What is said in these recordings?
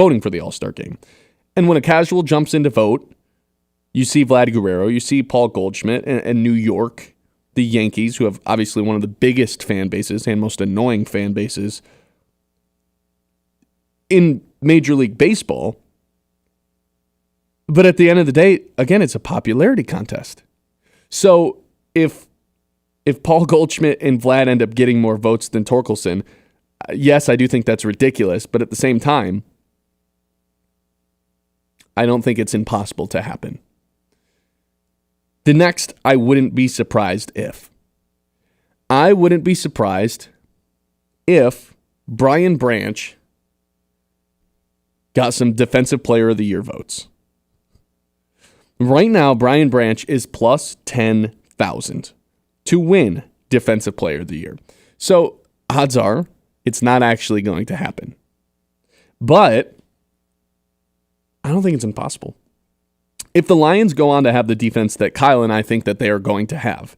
voting for the All-Star game. And when a casual jumps in to vote, you see Vlad Guerrero, you see Paul Goldschmidt, and New York, the Yankees, who have obviously one of the biggest fan bases and most annoying fan bases in Major League Baseball. But at the end of the day, again, it's a popularity contest. So if Paul Goldschmidt and Vlad end up getting more votes than Torkelson, yes, I do think that's ridiculous. But at the same time, I don't think it's impossible to happen. The next, I wouldn't be surprised if. I wouldn't be surprised if Brian Branch got some Defensive Player of the Year votes. Right now, Brian Branch is plus 10,000 to win Defensive Player of the Year. So odds are it's not actually going to happen. But I don't think it's impossible. If the Lions go on to have the defense that Kyle and I think that they are going to have,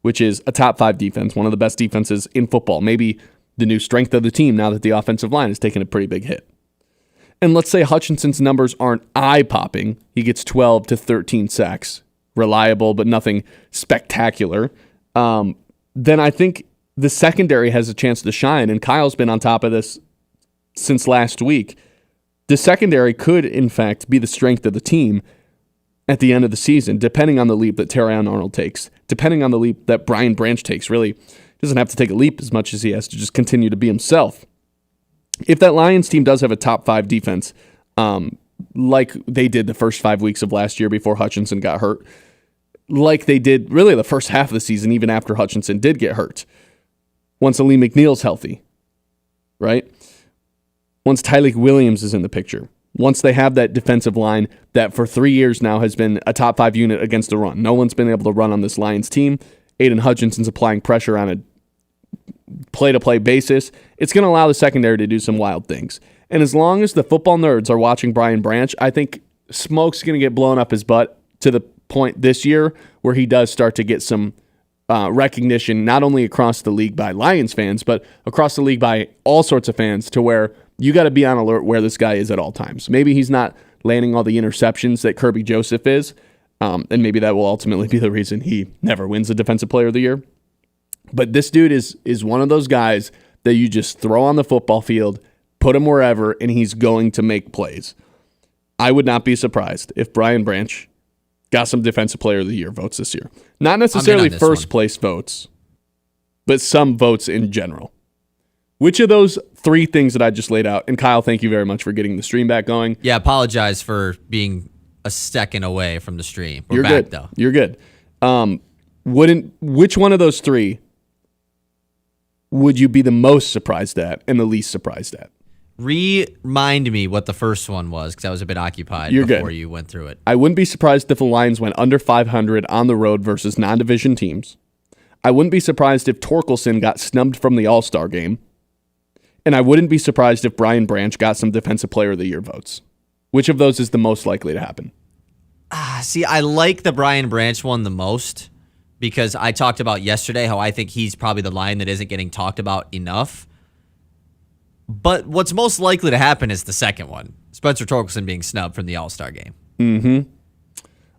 which is a top 5 defense, one of the best defenses in football, maybe the new strength of the team now that the offensive line has taken a pretty big hit. And let's say Hutchinson's numbers aren't eye-popping. He gets 12 to 13 sacks, reliable, but nothing spectacular. Then I think the secondary has a chance to shine, and Kyle's been on top of this since last week. The secondary could, in fact, be the strength of the team at the end of the season, depending on the leap that Terrion Arnold takes, depending on the leap that Brian Branch takes. Really, doesn't have to take a leap as much as he has to just continue to be himself. If that Lions team does have a top 5 defense, like they did the first 5 weeks of last year before Hutchinson got hurt, like they did really the first half of the season, even after Hutchinson did get hurt, once Ali McNeil's healthy, right? Once Tylik Williams is in the picture, once they have that defensive line that for 3 years now has been a top 5 unit against the run. No one's been able to run on this Lions team. Aiden Hutchinson's applying pressure on a play-to-play basis. It's going to allow the secondary to do some wild things. And as long as the football nerds are watching Brian Branch, I think smoke's going to get blown up his butt to the point this year where he does start to get some recognition, not only across the league by Lions fans, but across the league by all sorts of fans, to where you got to be on alert where this guy is at all times. Maybe he's not landing all the interceptions that Kirby Joseph is, and maybe that will ultimately be the reason he never wins the Defensive Player of the Year. But this dude is one of those guys that you just throw on the football field, put him wherever, and he's going to make plays. I would not be surprised if Brian Branch got some Defensive Player of the Year votes this year. Not necessarily first place votes, but some votes in general. Which of those 3 things that I just laid out, and Kyle, thank you very much for getting the stream back going. Yeah, apologize for being a second away from the stream. We're You're back, good. though. You're good. Which one of those 3 would you be the most surprised at and the least surprised at? Remind me what the first one was, because I was a bit occupied before you went through it. I wouldn't be surprised if the Lions went under 500 on the road versus non-division teams. I wouldn't be surprised if Torkelson got snubbed from the All-Star game. And I wouldn't be surprised if Brian Branch got some Defensive Player of the Year votes. Which of those is the most likely to happen? See, I like the Brian Branch one the most, because I talked about yesterday how I think he's probably the line that isn't getting talked about enough. But what's most likely to happen is the second one, Spencer Torkelson being snubbed from the All-Star game. Mm-hmm.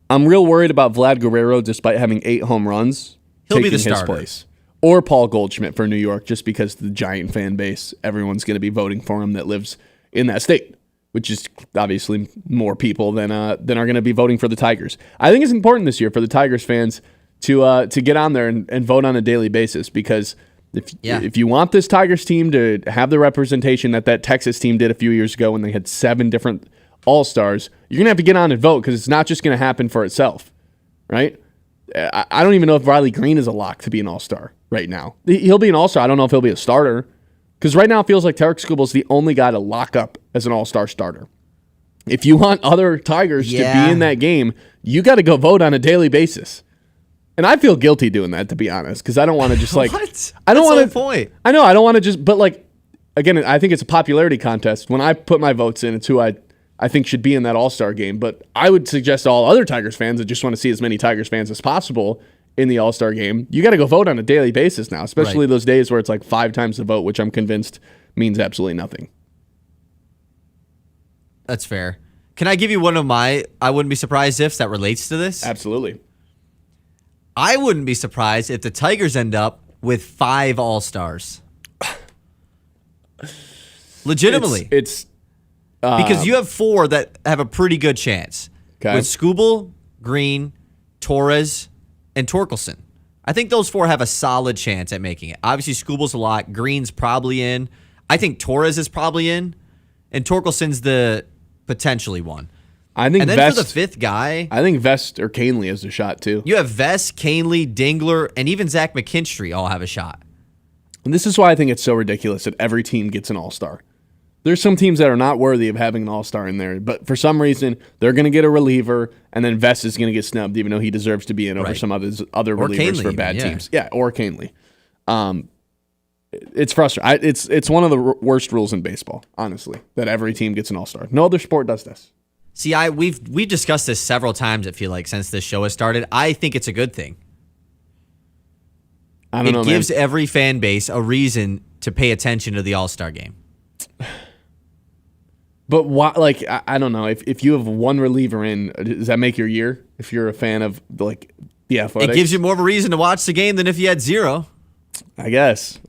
I'm real worried about Vlad Guerrero, despite having 8 home runs. He'll be the taking his starter. place. Or Paul Goldschmidt for New York, just because the giant fan base, everyone's going to be voting for him that lives in that state, which is obviously more people than are going to be voting for the Tigers. I think it's important this year for the Tigers fans to get on there and vote on a daily basis, because if you want this Tigers team to have the representation that Texas team did a few years ago when they had 7 different All-Stars, you're going to have to get on and vote, because it's not just going to happen for itself, right? I don't even know if Riley Green is a lock to be an All-Star right now. He'll be an All-Star. I don't know if he'll be a starter, because right now it feels like Tarik Skubal is the only guy to lock up as an All-Star starter. If you want other Tigers to be in that game, you got to go vote on a daily basis. And I feel guilty doing that, to be honest, because I don't want to just like... What? I don't want to... point. I know, I don't want to just... But like, again, I think it's a popularity contest. When I put my votes in, it's who I think should be in that All-Star game. But I would suggest to all other Tigers fans that just want to see as many Tigers fans as possible in the All-Star game, you got to go vote on a daily basis now, especially those days where it's like 5 times the vote, which I'm convinced means absolutely nothing. That's fair. Can I give you one of my I wouldn't be surprised ifs that relates to this? Absolutely. I wouldn't be surprised if the Tigers end up with 5 All-Stars. Legitimately. It's because you have 4 that have a pretty good chance. Okay. With Skubal, Green, Torres, and Torkelson. I think those 4 have a solid chance at making it. Obviously, Skubal's a lot. Green's probably in. I think Torres is probably in. And Torkelson's the potentially one. I think and then Vest, for the 5th guy, I think Vest or Canely has a shot too. you have Vest, Canely, Dingler, and even Zach McKinstry all have a shot. And this is why I think it's so ridiculous that every team gets an all-star. There's some teams that are not worthy of having an all-star in there, but for some reason, they're going to get a reliever, and then Vest is going to get snubbed, even though he deserves to be in over some other relievers for bad teams. Yeah, or Canely. It's frustrating. It's one of the worst rules in baseball, honestly, that every team gets an all-star. No other sport does this. See, we've discussed this several times, I feel like, since this show has started. I think it's a good thing. I don't know, it gives every fan base a reason to pay attention to the All-Star game. But why? Like, I don't know. If you have one reliever in, does that make your year? If you're a fan of like the Athletics, it gives you more of a reason to watch the game than if you had 0. I guess.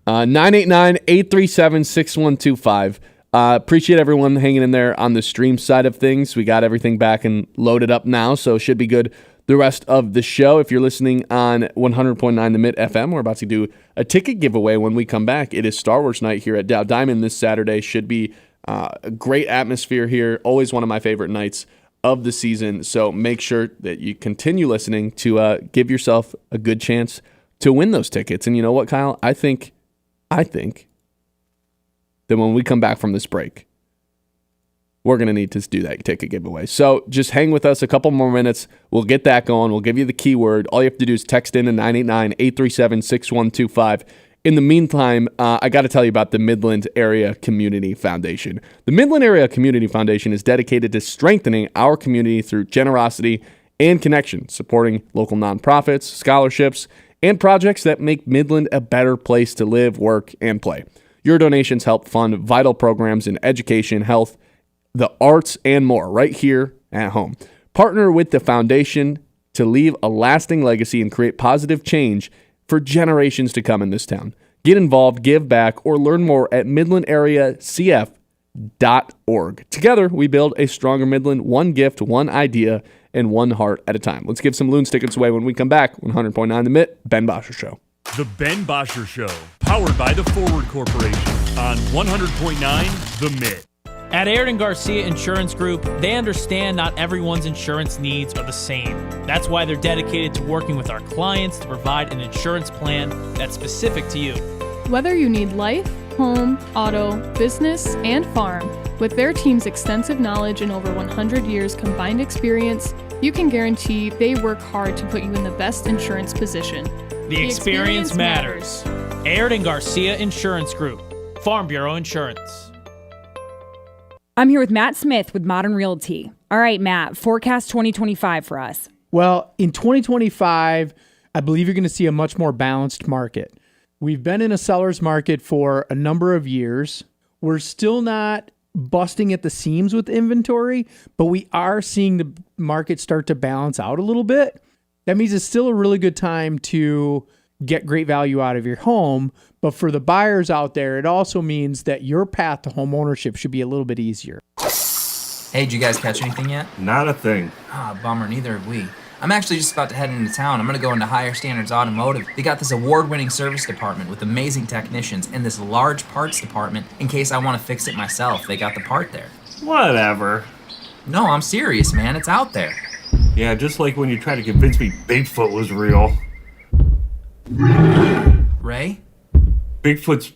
989-837-6125. Appreciate everyone hanging in there on the stream side of things. We got everything back and loaded up now, so it should be good the rest of the show. If you're listening on 100.9 the Mitt FM, we're about to do a ticket giveaway when we come back. It is Star Wars night here at Dow Diamond this Saturday. Should be a great atmosphere here. Always one of my favorite nights of the season. So make sure that you continue listening to give yourself a good chance to win those tickets. And you know what, Kyle? I think that when we come back from this break, we're going to need to do that ticket giveaway. So just hang with us a couple more minutes. We'll get that going. We'll give you the keyword. All you have to do is text in to 989-837-6125. In the meantime, I got to tell you about the Midland Area Community Foundation. The Midland Area Community Foundation is dedicated to strengthening our community through generosity and connection, supporting local nonprofits, scholarships, and projects that make Midland a better place to live, work, and play. Your donations help fund vital programs in education, health, the arts, and more right here at home. Partner with the foundation to leave a lasting legacy and create positive change for generations to come in this town. Get involved, give back, or learn more at midlandareacf.org. Together, we build a stronger Midland, one gift, one idea, and one heart at a time. Let's give some Loons tickets away when we come back. 100.9 The Mitt, Ben Bosscher Show. The Ben Bosscher Show, powered by the Forward Corporation on 100.9 The Mitt. At Aird & Garcia Insurance Group, they understand not everyone's insurance needs are the same. That's why they're dedicated to working with our clients to provide an insurance plan that's specific to you. Whether you need life, home, auto, business, and farm, with their team's extensive knowledge and over 100 years combined experience, you can guarantee they work hard to put you in the best insurance position. The experience matters. Aird & Garcia Insurance Group. Farm Bureau Insurance. I'm here with Matt Smith with Modern Realty. All right, Matt, forecast 2025 for us. Well, in 2025, I believe you're going to see a much more balanced market. We've been in a seller's market for a number of years. We're still not busting at the seams with inventory, but we are seeing the market start to balance out a little bit. That means it's still a really good time to get great value out of your home. But for the buyers out there, it also means that your path to home ownership should be a little bit easier. Hey, did you guys catch anything yet? Not a thing. Bummer, neither have we. I'm actually just about to head into town. I'm going to go into Higher Standards Automotive. They got this award-winning service department with amazing technicians and this large parts department in case I want to fix it myself. They got the part there. Whatever. No, I'm serious, man. It's out there. Yeah, just like when you tried to convince me Bigfoot was real. Ray? Bigfoot's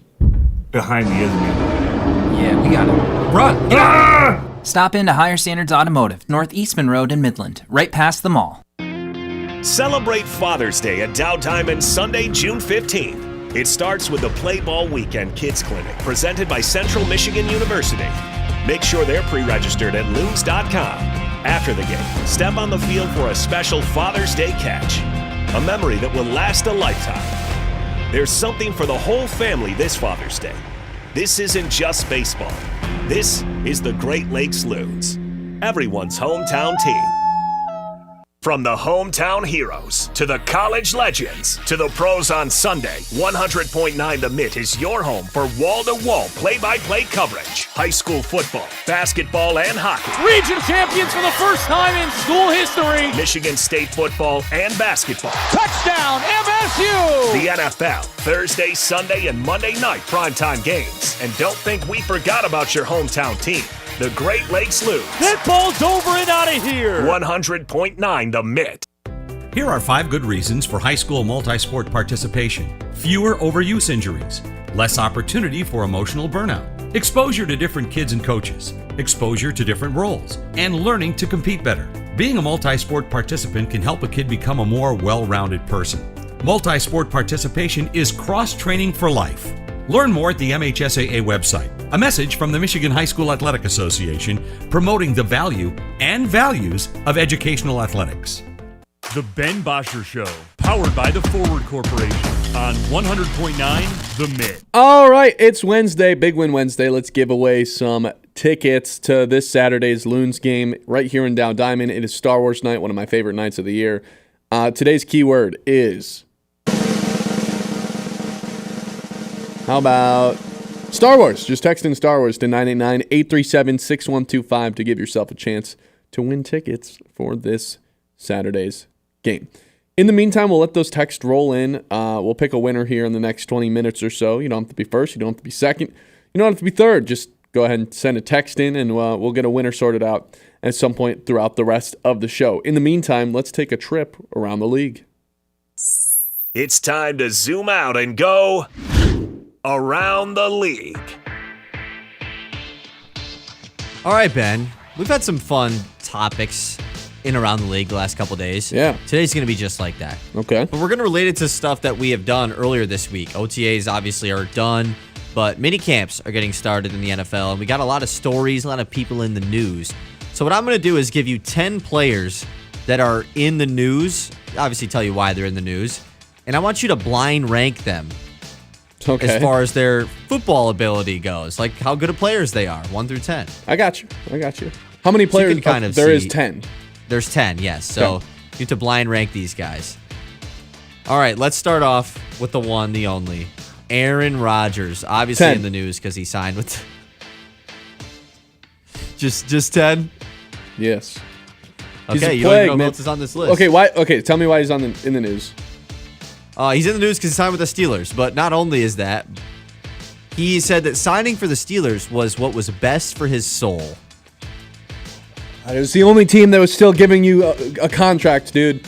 behind me, isn't he? Yeah, we got him. Run! Get Ah! Stop into Higher Standards Automotive, North Eastman Road in Midland, right past the mall. Celebrate Father's Day at Dow Diamond Sunday, June 15th. It starts with the Play Ball Weekend Kids Clinic presented by Central Michigan University. Make sure they're pre-registered at loons.com. After the game, step on the field for a special Father's Day catch. A memory that will last a lifetime. There's something for the whole family this Father's Day. This isn't just baseball. This is the Great Lakes Loons, everyone's hometown team. From the hometown heroes to the college legends to the pros on Sunday, 100.9 The Mitt is your home for wall-to-wall play-by-play coverage. High school football, basketball, and hockey. Region champions for the first time in school history. Michigan State football and basketball. Touchdown, MSU! The NFL, Thursday, Sunday, and Monday night primetime games. And don't think we forgot about your hometown team. The Great Lakes Loons. That ball's over and out of here. 100.9 The Mitt. Here are 5 good reasons for high school multi-sport participation. Fewer overuse injuries, less opportunity for emotional burnout, exposure to different kids and coaches, exposure to different roles, and learning to compete better. Being a multi-sport participant can help a kid become a more well-rounded person. Multi-sport participation is cross-training for life. Learn more at the MHSAA website. A message from the Michigan High School Athletic Association promoting the value and values of educational athletics. The Ben Bosscher Show, powered by the Forward Corporation on 100.9 The Mitt. All right, it's Wednesday, Big Win Wednesday. Let's give away some tickets to this Saturday's Loons game right here in Dow Diamond. It is Star Wars night, one of my favorite nights of the year. Today's keyword is... How about Star Wars? Just text in Star Wars to 989-837-6125 to give yourself a chance to win tickets for this Saturday's game. In the meantime, we'll let those texts roll in. We'll pick a winner here in the next 20 minutes or so. You don't have to be first. You don't have to be second. You don't have to be third. Just go ahead and send a text in, and we'll get a winner sorted out at some point throughout the rest of the show. In the meantime, let's take a trip around the league. It's time to zoom out and go around the league. All right, Ben. We've had some fun topics in around the league the last couple days. Yeah. Today's going to be just like that. Okay. But we're going to relate it to stuff that we have done earlier this week. OTAs obviously are done, but minicamps are getting started in the NFL, and we got a lot of stories, a lot of people in the news. So what I'm going to do is give you 10 players that are in the news, obviously tell you why they're in the news, and I want you to blind rank them. Okay. As far as their football ability goes, like how good of players they are, 1 through 10. I got you. How many players? So kind of there is 10. There's 10, yes. So okay. You have to blind rank these guys. All right, let's start off with the one, the only. Aaron Rodgers, obviously 10. in the news because he signed with... Just 10? Yes. Okay, you don't even know who else is on this list. Okay, why? Okay, tell me why he's in the news. He's in the news because he signed with the Steelers. But not only is that, he said that signing for the Steelers was what was best for his soul. It was the only team that was still giving you a contract, dude.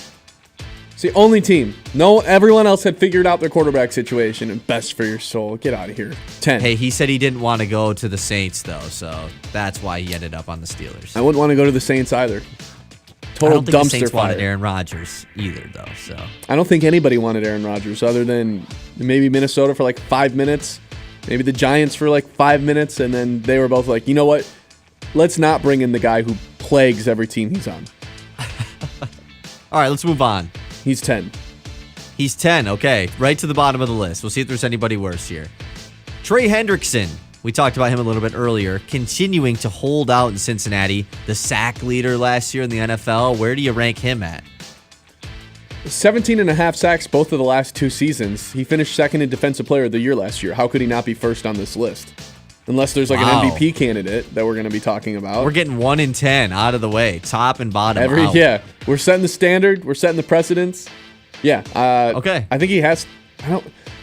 It's the only team. No, everyone else had figured out their quarterback situation. And best for your soul. Get out of here. 10. Hey, he said he didn't want to go to the Saints, though. So that's why he ended up on the Steelers. I wouldn't want to go to the Saints either. Total I don't think dumpster the Saints fire. wanted Aaron Rodgers either, though. So I don't think anybody wanted Aaron Rodgers other than maybe Minnesota for like 5 minutes, maybe the Giants for like 5 minutes, and then they were both like, you know what? Let's not bring in the guy who plagues every team he's on. All right, let's move on. He's 10. He's 10, okay. Right to the bottom of the list. We'll see if there's anybody worse here. Trey Hendrickson. We talked about him a little bit earlier. Continuing to hold out in Cincinnati. The sack leader last year in the NFL. Where do you rank him at? 17 and a half sacks both of the last 2 seasons. He finished second in Defensive Player of the Year last year. How could he not be first on this list? Unless there's like an MVP candidate that we're going to be talking about. We're getting 1 in 10 out of the way. Top and bottom out. Yeah. We're setting the standard. We're setting the precedence. Yeah. Okay. I think he has...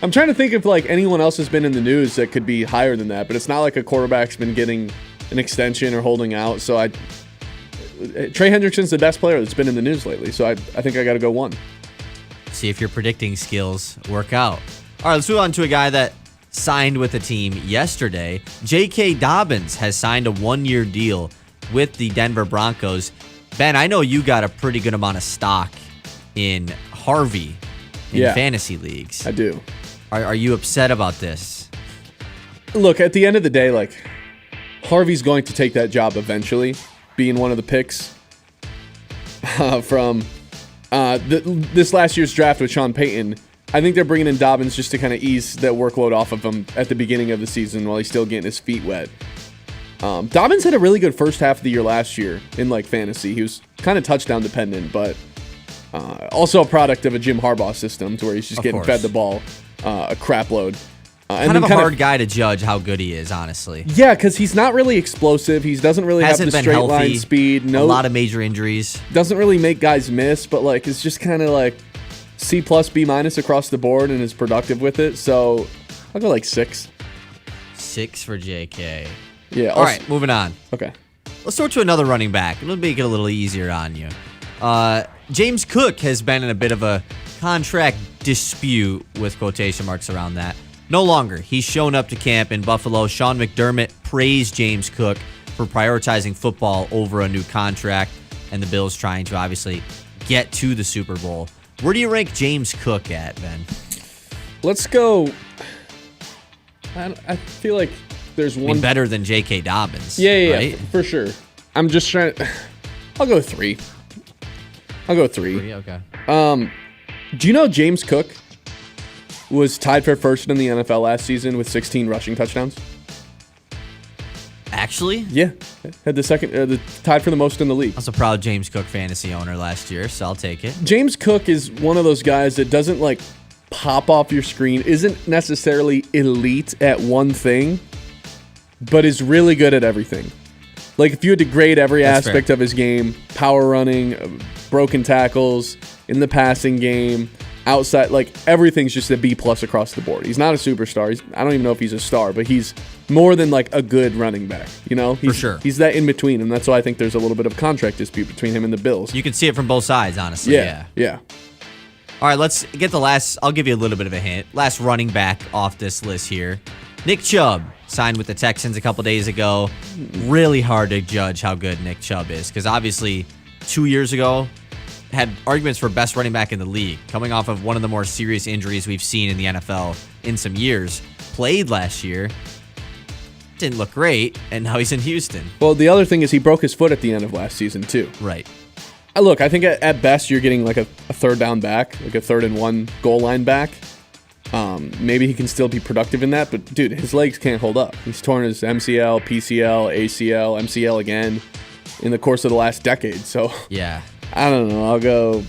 I'm trying to think if like anyone else has been in the news that could be higher than that, but it's not like a quarterback's been getting an extension or holding out. So Trey Hendrickson's the best player that's been in the news lately. So I think I got to go 1. See if your predicting skills work out. All right, let's move on to a guy that signed with the team yesterday. J.K. Dobbins has signed a 1-year deal with the Denver Broncos. Ben, I know you got a pretty good amount of stock in Harvey in fantasy leagues. I do. Are you upset about this? Look, at the end of the day, like, Harvey's going to take that job eventually, being one of the picks from this last year's draft with Sean Payton. I think they're bringing in Dobbins just to kind of ease that workload off of him at the beginning of the season while he's still getting his feet wet. Dobbins had a really good first half of the year last year in like fantasy. He was kind of touchdown dependent, but also a product of a Jim Harbaugh system to where he's just getting fed the ball a crap load. Kind of a hard guy to judge how good he is, honestly. Yeah, because he's not really explosive. He doesn't really have the straight line speed. A lot of major injuries. Doesn't really make guys miss, but like it's just kind of like C+, B- across the board and is productive with it. So I'll go like 6. 6 for JK. Yeah. All right, moving on. Okay. Let's throw to another running back. It'll make it a little easier on you. James Cook has been in a bit of a contract dispute with quotation marks around that. No longer. He's shown up to camp in Buffalo. Sean McDermott praised James Cook for prioritizing football over a new contract, and the Bills trying to obviously get to the Super Bowl. Where do you rank James Cook at, Ben? Let's go. I feel like there's one better than J.K. Dobbins. Yeah, right? For sure. I'm just trying. I'll go 3. I'll go 3. 3, okay. Do you know James Cook was tied for first in the NFL last season with 16 rushing touchdowns? Actually? Yeah. Had the tied for the most in the league. I was a proud James Cook fantasy owner last year, so I'll take it. James Cook is one of those guys that doesn't like pop off your screen, isn't necessarily elite at one thing, but is really good at everything. Like if you had to grade every aspect of his game, power running, broken tackles, in the passing game, outside, like everything's just a B+ across the board. He's not a superstar. I don't even know if he's a star, but he's more than like a good running back. You know, for sure. He's that in between, and that's why I think there's a little bit of contract dispute between him and the Bills. You can see it from both sides, honestly. Yeah. All right, let's get the last. I'll give you a little bit of a hint. Last running back off this list here, Nick Chubb signed with the Texans a couple days ago. Really hard to judge how good Nick Chubb is because obviously 2 years ago had arguments for best running back in the league, coming off of one of the more serious injuries we've seen in the NFL in some years. Played last year, didn't look great, and now he's in Houston. Well, the other thing is he broke his foot at the end of last season too. Right. Look, I think at best you're getting like a third down back, like a 3rd and 1 goal line back. Maybe he can still be productive in that, but dude, his legs can't hold up. He's torn his MCL, PCL, ACL, MCL again in the course of the last decade. So yeah, I don't know. I'll go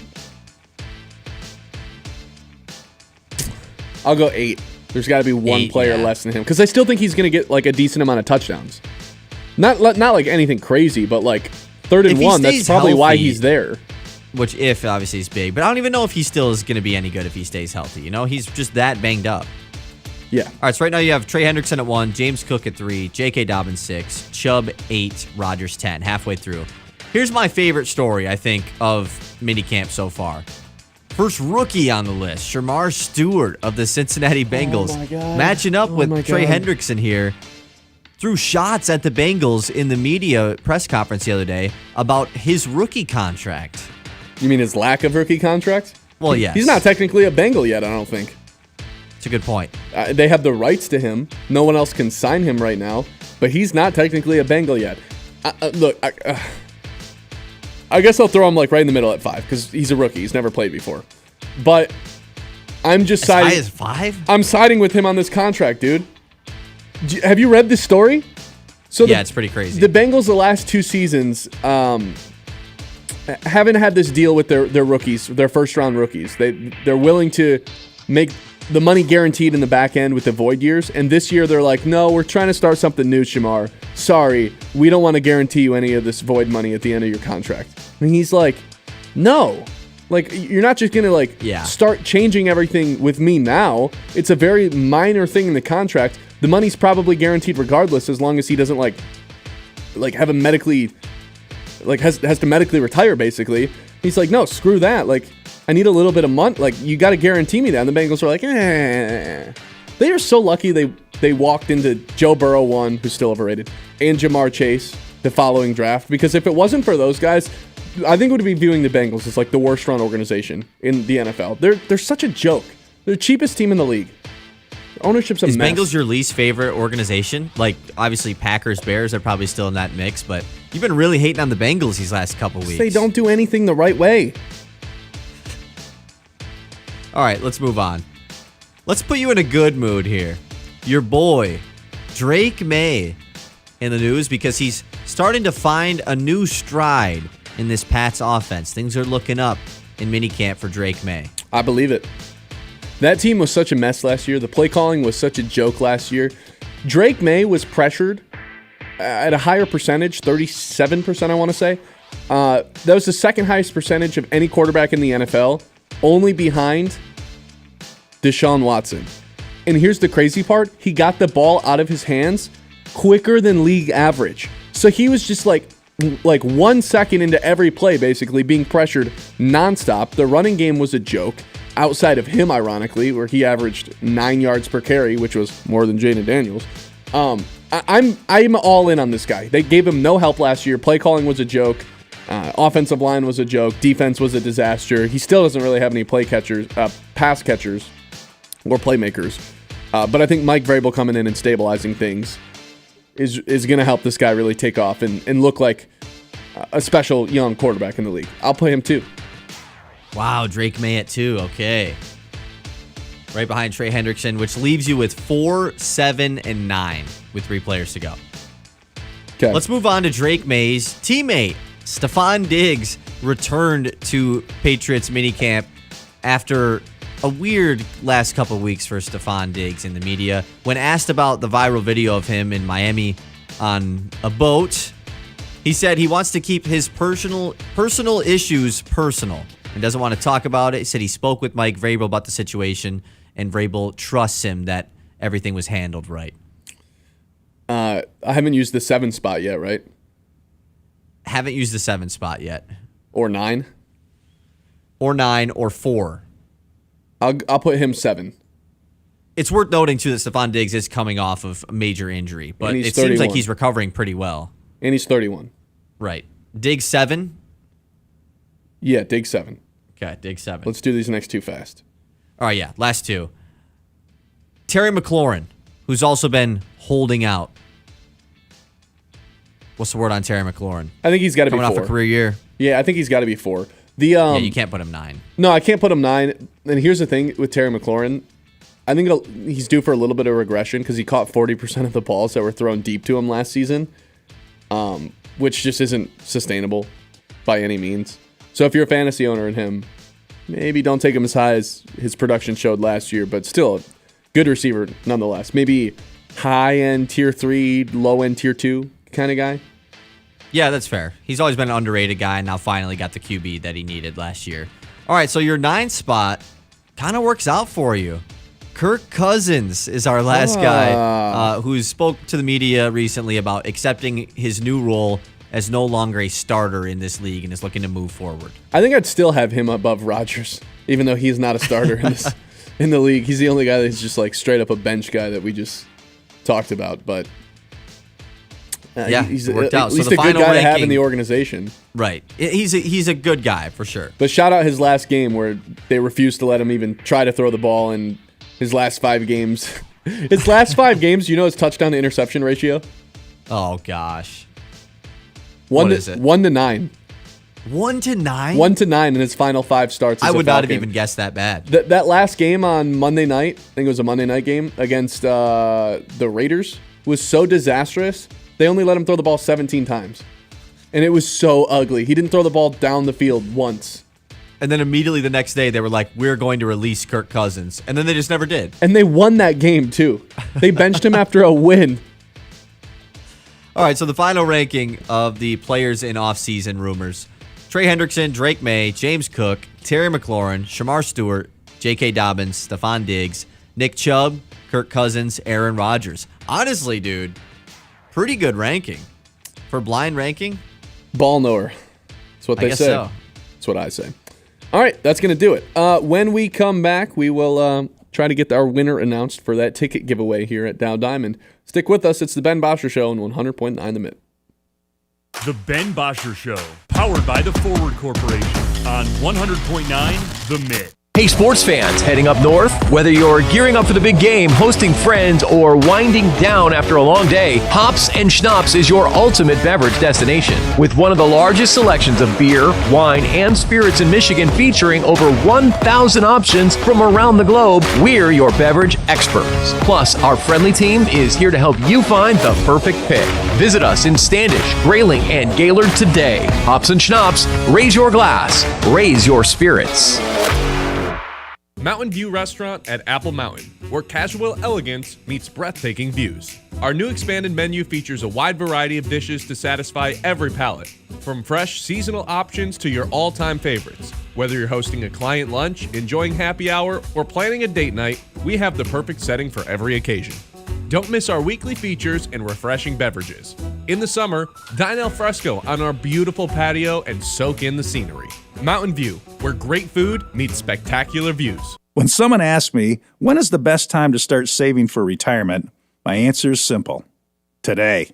8. There's got to be one player less than him because I still think he's going to get like a decent amount of touchdowns. Not like anything crazy, but like 3rd and 1. That's probably why he's there. Which, if obviously is big, but I don't even know if he still is going to be any good if he stays healthy. You know, he's just that banged up. Yeah. All right, so right now you have Trey Hendrickson at 1, James Cook at 3, J.K. Dobbins 6, Chubb 8, Rodgers 10, halfway through. Here's my favorite story, I think, of minicamp so far. First rookie on the list, Shamar Stewart of the Cincinnati Bengals. Oh my God. Matching up with Trey Hendrickson here. Threw shots at the Bengals in the media press conference the other day about his rookie contract. You mean his lack of rookie contract? Well, yes. He's not technically a Bengal yet, I don't think. It's a good point. They have the rights to him. No one else can sign him right now, but he's not technically a Bengal yet. Look, I guess I'll throw him like right in the middle at 5 because he's a rookie. He's never played before. But I'm just siding. As high as 5? I'm siding with him on this contract, dude. Have you read this story? So yeah, it's pretty crazy. The Bengals the last 2 seasons haven't had this deal with their rookies, their first-round rookies. They're willing to make the money guaranteed in the back end with the void years, and this year they're like, no, we're trying to start something new, Shamar. Sorry, we don't want to guarantee you any of this void money at the end of your contract. And he's like, no. Like, you're not just going to start changing everything with me now. It's a very minor thing in the contract. The money's probably guaranteed regardless as long as he doesn't like have a medically has to medically retire basically. He's like, no, screw that. Like, I need a little bit of money. Like, you got to guarantee me that. And the Bengals are like, They are so lucky they walked into Joe Burrow 1, who's still overrated, and Jamar Chase the following draft, because if it wasn't for those guys, I think we'd be viewing the Bengals as like the worst run organization in the NFL. They're such a joke. They're the cheapest team in the league. Ownership's a mess. Is Bengals your least favorite organization? Like, obviously, Packers, Bears are probably still in that mix, but you've been really hating on the Bengals these last couple weeks. They don't do anything the right way. All right, let's move on. Let's put you in a good mood here. Your boy, Drake May, in the news because he's starting to find a new stride in this Pats offense. Things are looking up in minicamp for Drake May. I believe it. That team was such a mess last year. The play calling was such a joke last year. Drake May was pressured at a higher percentage, 37%, I want to say. That was the second highest percentage of any quarterback in the NFL, only behind Deshaun Watson. And here's the crazy part. He got the ball out of his hands quicker than league average. So he was just like 1 second into every play, basically being pressured nonstop. The running game was a joke. Outside of him, ironically, where he averaged 9 yards per carry, which was more than Jaden Daniels. I'm all in on this guy. They gave him no help last year. Play calling was a joke. Offensive line was a joke. Defense was a disaster. He still doesn't really have any pass catchers, or playmakers. But I think Mike Vrabel coming in and stabilizing things is going to help this guy really take off and look like a special young quarterback in the league. I'll play him too. Wow, Drake May at 2. Okay. Right behind Trey Hendrickson, which leaves you with 4, 7, and 9 with 3 players to go. Okay. Let's move on to Drake May's teammate. Stephon Diggs returned to Patriots minicamp after a weird last couple of weeks for Stephon Diggs in the media. When asked about the viral video of him in Miami on a boat, he said he wants to keep his personal issues personal and doesn't want to talk about it. He said he spoke with Mike Vrabel about the situation, and Vrabel trusts him that everything was handled right. I haven't used the 7 spot yet, right? Haven't used the 7 spot yet. Or 9? Or 9 or 4. I'll put him 7. It's worth noting, too, that Stephon Diggs is coming off of a major injury, but it 31. seems like he's recovering pretty well. And he's 31. Right. Diggs 7? Yeah, Diggs 7. Okay, Diggs 7. Let's do these next 2 fast. All right, yeah, last 2. Terry McLaurin, who's also been holding out. What's the word on Terry McLaurin? I think he's got to be 4. Coming off a career year. Yeah, I think he's got to be 4. Yeah, you can't put him 9. No, I can't put him 9. And here's the thing with Terry McLaurin. I think he's due for a little bit of regression because he caught 40% of the balls that were thrown deep to him last season, which just isn't sustainable by any means. So if you're a fantasy owner in him, maybe don't take him as high as his production showed last year, but still a good receiver nonetheless. Maybe high-end tier 3, low-end tier 2 kind of guy. Yeah, that's fair. He's always been an underrated guy and now finally got the QB that he needed last year. All right, so your 9 spot kind of works out for you. Kirk Cousins is our last guy who spoke to the media recently about accepting his new role as no longer a starter in this league and is looking to move forward. I think I'd still have him above Rodgers, even though he's not a starter in the league. He's the only guy that's just like straight up a bench guy that we just talked about, but he's worked out. At least a good guy to have in the organization. Right. He's a good guy for sure. But shout out his last game where they refused to let him even try to throw the ball in his last 5 games. His last 5 games, you know his touchdown to interception ratio? Oh, gosh. What is it? 1 to 9. 1 to 9? 1 to 9 in his final 5 starts. I would not have even guessed that bad. That last game on Monday night, I think it was a Monday night game against the Raiders, was so disastrous. They only let him throw the ball 17 times. And it was so ugly. He didn't throw the ball down the field once. And then immediately the next day, they were like, we're going to release Kirk Cousins. And then they just never did. And they won that game, too. They benched him after a win. All right, so the final ranking of the players in offseason rumors. Trey Hendrickson, Drake May, James Cook, Terry McLaurin, Shamar Stewart, J.K. Dobbins, Stephon Diggs, Nick Chubb, Kirk Cousins, Aaron Rodgers. Honestly, dude, pretty good ranking. For blind ranking? Ball knower. That's what they say. So. That's what I say. All right, that's going to do it. When we come back, we will try to get our winner announced for that ticket giveaway here at Dow Diamond. Stick with us. It's the Ben Bosscher Show on 100.9 The Mitt. The Ben Bosscher Show, powered by the Forward Corporation on 100.9 The Mitt. Hey, sports fans heading up north, whether you're gearing up for the big game, hosting friends, or winding down after a long day, Hops and Schnapps is your ultimate beverage destination. With one of the largest selections of beer, wine, and spirits in Michigan featuring over 1,000 options from around the globe, we're your beverage experts. Plus, our friendly team is here to help you find the perfect pick. Visit us in Standish, Grayling, and Gaylord today. Hops and Schnapps, raise your glass, raise your spirits. Mountain View Restaurant at Apple Mountain, where casual elegance meets breathtaking views. Our new expanded menu features a wide variety of dishes to satisfy every palate, from fresh seasonal options to your all-time favorites. Whether you're hosting a client lunch, enjoying happy hour, or planning a date night, we have the perfect setting for every occasion. Don't miss our weekly features and refreshing beverages. In the summer, dine al fresco on our beautiful patio and soak in the scenery. Mountain View, where great food meets spectacular views. When someone asks me, when is the best time to start saving for retirement, my answer is simple: today.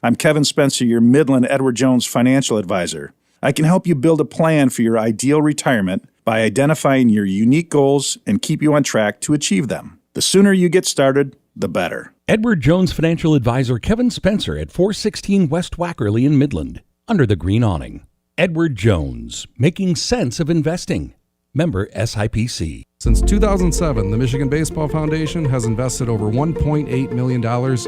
I'm Kevin Spencer, your Midland Edward Jones financial advisor. I can help you build a plan for your ideal retirement by identifying your unique goals and keep you on track to achieve them. The sooner you get started, the better. Edward Jones financial advisor Kevin Spencer at 416 West Wackerly in Midland, under the green awning. Edward Jones, making sense of investing. Member SIPC. Since 2007, the Michigan Baseball Foundation has invested over $1.8 million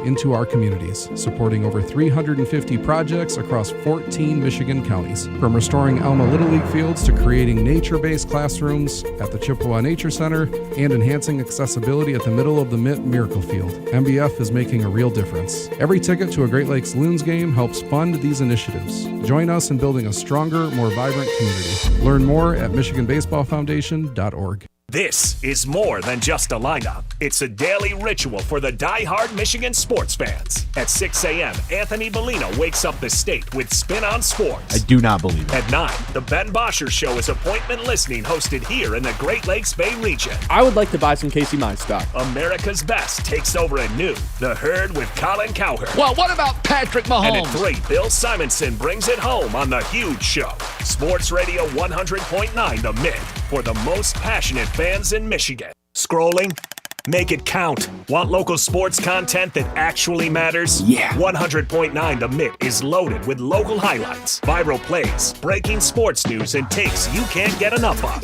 into our communities, supporting over 350 projects across 14 Michigan counties. From restoring Alma Little League fields to creating nature-based classrooms at the Chippewa Nature Center and enhancing accessibility at the middle of the Mitt Miracle Field, MBF is making a real difference. Every ticket to a Great Lakes Loons game helps fund these initiatives. Join us in building a stronger, more vibrant community. Learn more at MichiganBaseballFoundation.org. This is more than just a lineup. It's a daily ritual for the die-hard Michigan sports fans. At 6 a.m., Anthony Bellino wakes up the state with Spin on Sports. I do not believe it. At 9, the Ben Bosscher Show is appointment listening hosted here in the Great Lakes Bay region. I would like to buy some Casey Mine stock. America's Best takes over at noon. The Herd with Colin Cowherd. Well, what about Patrick Mahomes? And at 3, Bill Simonson brings it home on The Huge Show. Sports Radio 100.9 The Mitt, for the most passionate fans in Michigan. Scrolling? Make it count. Want local sports content that actually matters? Yeah. 100.9 The Mitt is loaded with local highlights, viral plays, breaking sports news, and takes you can't get enough of.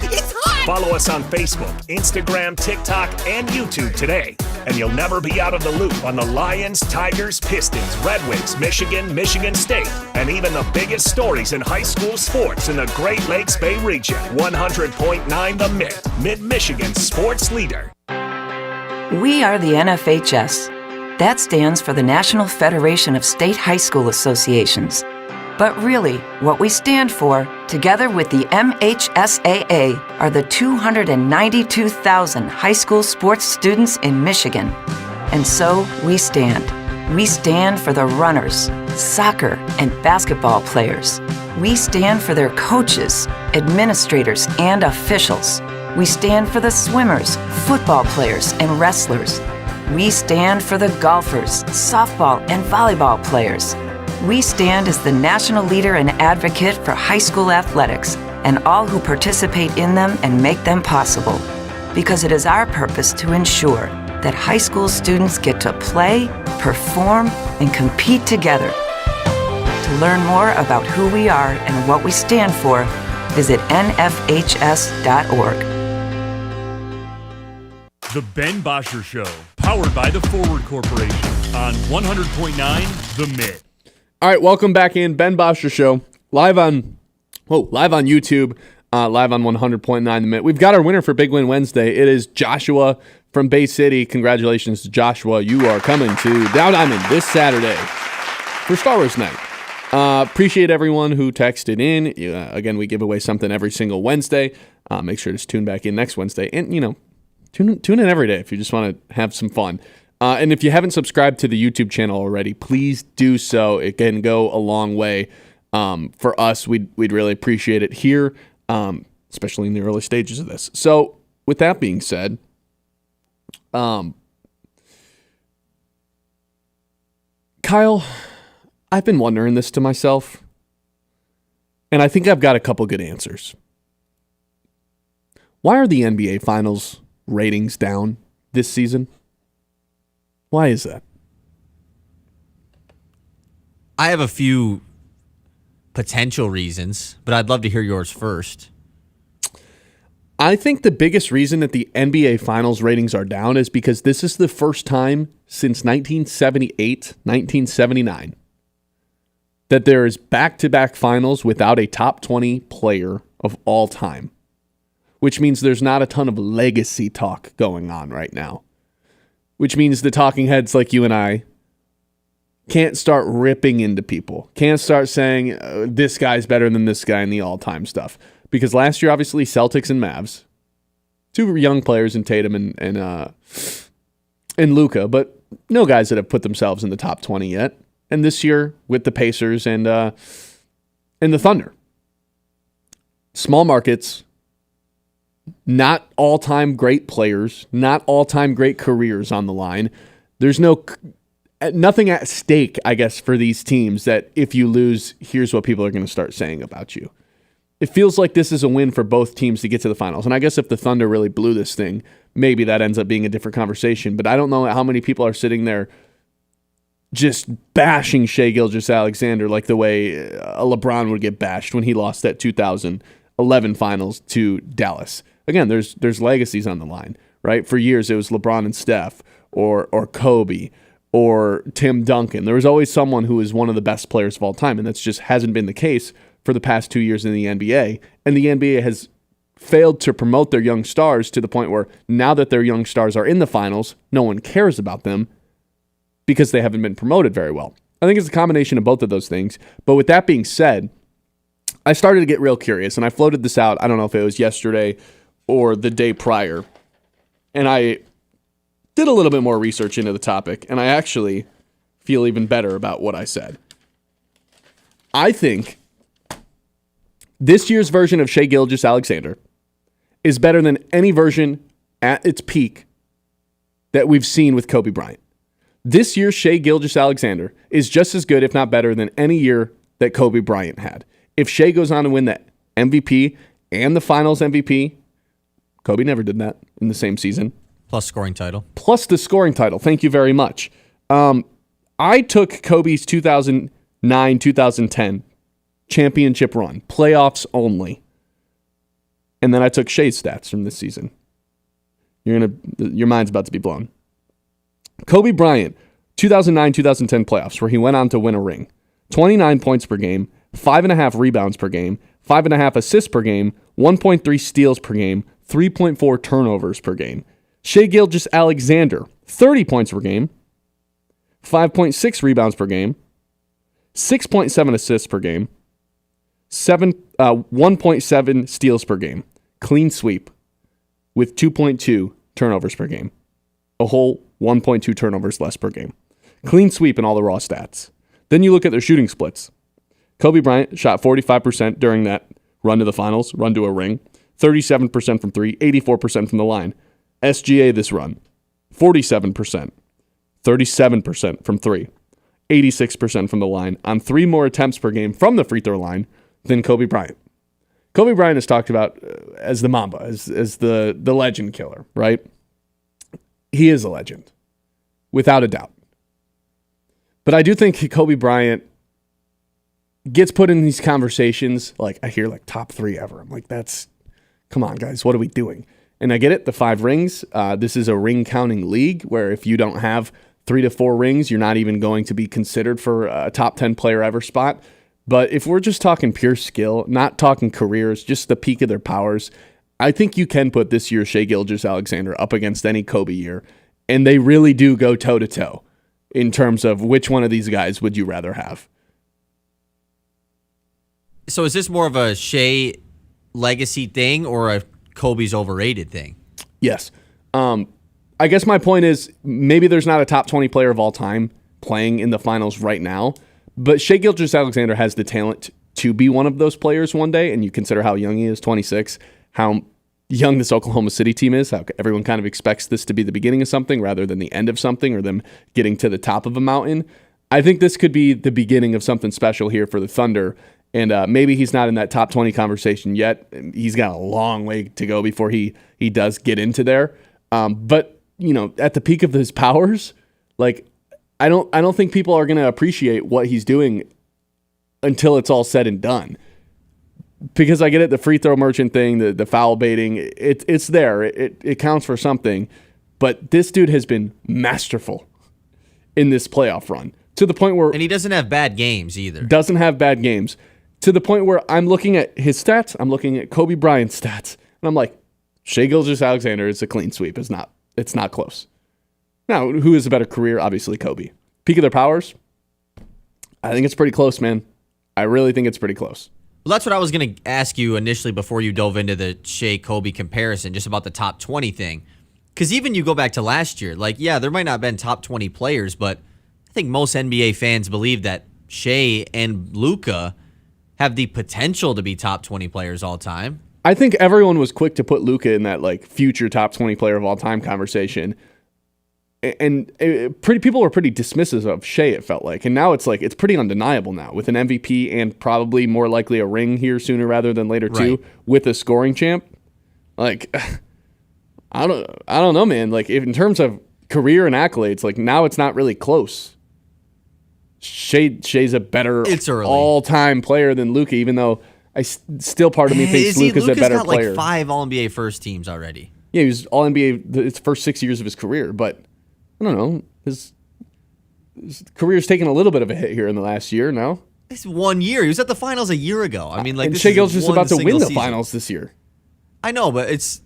It's hot! Follow us on Facebook, Instagram, TikTok, and YouTube today, and you'll never be out of the loop on the Lions, Tigers, Pistons, Red Wings, Michigan State, and even the biggest stories in high school sports in the Great Lakes Bay region. 100.9 The Mitt, Mid-Michigan's sports leader. We are the NFHS. That stands for the National Federation of State High School Associations. But really, what we stand for, together with the MHSAA, are the 292,000 high school sports students in Michigan. And so we stand. We stand for the runners, soccer, and basketball players. We stand for their coaches, administrators, and officials. We stand for the swimmers, football players, and wrestlers. We stand for the golfers, softball, and volleyball players. We stand as the national leader and advocate for high school athletics and all who participate in them and make them possible. Because it is our purpose to ensure that high school students get to play, perform, and compete together. To learn more about who we are and what we stand for, visit nfhs.org. The Ben Bosscher Show, powered by the Forward Corporation on 100.9 The Mitt. All right, welcome back in. Ben Bosscher Show, live on YouTube, live on 100.9 The Mitt. We've got our winner for Big Win Wednesday. It is Joshua from Bay City. Congratulations to Joshua. You are coming to Dow Diamond this Saturday for Star Wars Night. Appreciate everyone who texted in. Again, we give away something every single Wednesday. Make sure to tune back in next Wednesday. And, tune in every day if you just want to have some fun. And if you haven't subscribed to the YouTube channel already, please do so. It can go a long way for us. We'd really appreciate it here, especially in the early stages of this. So with that being said, Kyle, I've been wondering this to myself, and I think I've got a couple good answers. Why are the NBA Finals ratings down this season? Why is that? I have a few potential reasons, but I'd love to hear yours first. I think the biggest reason that the NBA Finals ratings are down is because this is the first time since 1978, 1979 that there is back-to-back finals without a top 20 player of all time, which means there's not a ton of legacy talk going on right now, which means the talking heads like you and I can't start ripping into people, can't start saying this guy's better than this guy in the all-time stuff. Because last year, obviously, Celtics and Mavs, two young players in Tatum and Luka, but no guys that have put themselves in the top 20 yet. And this year, with the Pacers and the Thunder. Small markets, not all-time great players, not all-time great careers on the line. There's nothing at stake, I guess, for these teams that if you lose, here's what people are going to start saying about you. It feels like this is a win for both teams to get to the finals. And I guess if the Thunder really blew this thing, maybe that ends up being a different conversation. But I don't know how many people are sitting there just bashing Shai Gilgeous-Alexander like the way a LeBron would get bashed when he lost that 2011 finals to Dallas. Again, there's legacies on the line, right? For years, it was LeBron and Steph or Kobe or Tim Duncan. There was always someone who was one of the best players of all time, and that's just hasn't been the case for the past 2 years in the NBA. And the NBA has failed to promote their young stars to the point where now that their young stars are in the finals, no one cares about them because they haven't been promoted very well. I think it's a combination of both of those things. But with that being said, I started to get real curious, and I floated this out. I don't know if it was yesterday or the day prior. And I did a little bit more research into the topic, and I actually feel even better about what I said. I think this year's version of Shai Gilgeous-Alexander is better than any version at its peak that we've seen with Kobe Bryant. This year's Shai Gilgeous-Alexander is just as good, if not better, than any year that Kobe Bryant had. If Shai goes on to win the MVP and the Finals MVP, Kobe never did that in the same season. Plus scoring title. Plus the scoring title. Thank you very much. I took Kobe's 2009-2010 championship run, playoffs only. And then I took Shai's stats from this season. Your mind's about to be blown. Kobe Bryant, 2009-2010 playoffs, where he went on to win a ring. 29 points per game, 5.5 rebounds per game, 5.5 assists per game, 1.3 steals per game, 3.4 turnovers per game. Shai Gilgeous-Alexander, 30 points per game, 5.6 rebounds per game, 6.7 assists per game, 1.7 steals per game. Clean sweep with 2.2 turnovers per game. A whole 1.2 turnovers less per game. Clean sweep in all the raw stats. Then you look at their shooting splits. Kobe Bryant shot 45% during that run to the finals, run to a ring. 37% from three, 84% from the line. SGA this run, 47%, 37% from three, 86% from the line on 3 more attempts per game from the free throw line than Kobe Bryant. Kobe Bryant is talked about as the Mamba, as the legend killer, right? He is a legend, without a doubt. But I do think Kobe Bryant gets put in these conversations, like I hear like top 3 ever. I'm like, come on guys, what are we doing? And I get it, the 5 rings. This is a ring counting league where if you don't have 3 to 4 rings, you're not even going to be considered for a top 10 player ever spot. But if we're just talking pure skill, not talking careers, just the peak of their powers, I think you can put this year's Shai Gilgeous-Alexander up against any Kobe year. And they really do go toe-to-toe in terms of which one of these guys would you rather have. So is this more of a Shai legacy thing or a Kobe's overrated thing? Yes. I guess my point is maybe there's not a top 20 player of all time playing in the finals right now, but Shai Gilgeous-Alexander has the talent to be one of those players one day, and you consider how young he is, 26, how young this Oklahoma City team is, how everyone kind of expects this to be the beginning of something rather than the end of something or them getting to the top of a mountain. I think this could be the beginning of something special here for the Thunder, And maybe he's not in that top 20 conversation yet. He's got a long way to go before he does get into there. But, at the peak of his powers, like, I don't think people are going to appreciate what he's doing until it's all said and done. Because I get it, the free throw merchant thing, the foul baiting, it's there. It counts for something. But this dude has been masterful in this playoff run to the point where... And he doesn't have bad games either. Doesn't have bad games. To the point where I'm looking at his stats, I'm looking at Kobe Bryant's stats, and I'm like, Shai Gilgeous-Alexander is a clean sweep. It's not close. Now, who has a better career? Obviously, Kobe. Peak of their powers? I think it's pretty close, man. I really think it's pretty close. Well, that's what I was going to ask you initially before you dove into the Shai-Kobe comparison, just about the top 20 thing. Because even you go back to last year, there might not have been top 20 players, but I think most NBA fans believe that Shai and Luka have the potential to be top 20 players all time. I think everyone was quick to put Luka in that future top 20 player of all time conversation. And people were pretty dismissive of Shai, it felt like. And now it's pretty undeniable now with an MVP and probably more likely a ring here sooner rather than later too, with a scoring champ. I don't know, man. In terms of career and accolades, now it's not really close. Shai's a better all-time player than Luka, even though still part of me thinks Luka's a better player. Luka's got 5 All-NBA first teams already. Yeah, he was All-NBA his first 6 years of his career, but I don't know. His career's taken a little bit of a hit here in the last year now. It's 1 year. He was at the finals a year ago. I mean, and Shai Gilgeous is about to win the finals this year. I know, but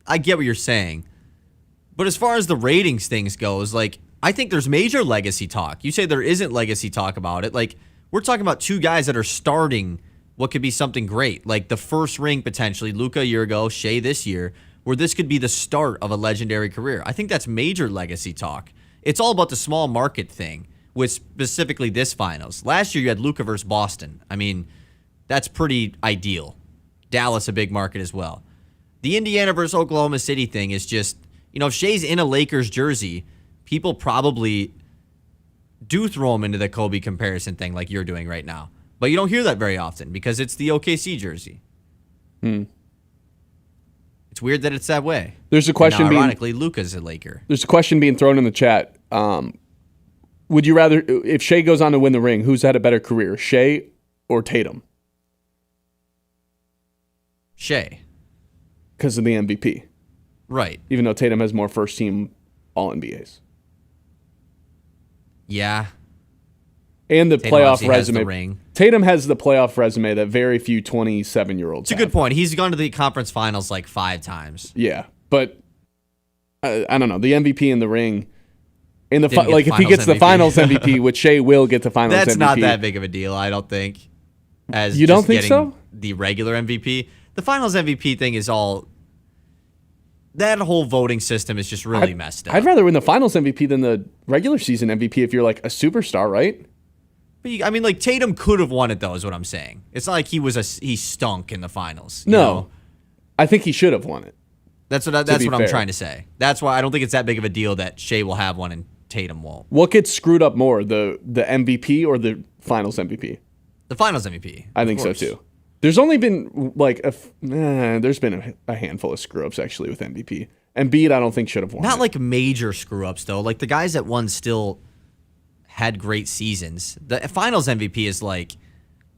I get what you're saying. But as far as the ratings things goes, I think there's major legacy talk. You say there isn't legacy talk about it. We're talking about 2 guys that are starting what could be something great. The first ring potentially, Luka a year ago, Shai this year, where this could be the start of a legendary career. I think that's major legacy talk. It's all about the small market thing with specifically this finals. Last year you had Luka versus Boston. I mean, that's pretty ideal. Dallas, a big market as well. The Indiana versus Oklahoma City thing is just, if Shai's in a Lakers jersey, people probably do throw him into the Kobe comparison thing like you're doing right now. But you don't hear that very often because it's the OKC jersey. It's weird that it's that way. There's a question ironically, Luka's a Laker. There's a question being thrown in the chat. Would you rather, if Shai goes on to win the ring, who's had a better career, Shai or Tatum? Shai. Because of the MVP. Right. Even though Tatum has more first-team All-NBAs. Yeah. And the Tatum playoff resume. has the ring. Tatum has the playoff resume that very few 27-year-olds It's a good point. He's gone to the conference finals 5 times. Yeah, but I don't know. The MVP in the ring, if he gets the finals MVP, which Shai will get the finals MVP. That's not that big of a deal, I don't think. As you don't think so? The regular MVP. The finals MVP thing is all... That whole voting system is just really messed up. I'd rather win the finals MVP than the regular season MVP if you're a superstar, right? But Tatum could have won it, though, is what I'm saying. It's not like he stunk in the finals. No. You know? I think he should have won it. That's what I'm trying to say. That's why I don't think it's that big of a deal that Shai will have one and Tatum won't. What gets screwed up more, the MVP or the finals MVP? The finals MVP. I think so, too. There's only been there's been a handful of screw-ups, actually, with MVP. Embiid, I don't think should have won Not major screw-ups, though. The guys that won still had great seasons. The finals MVP is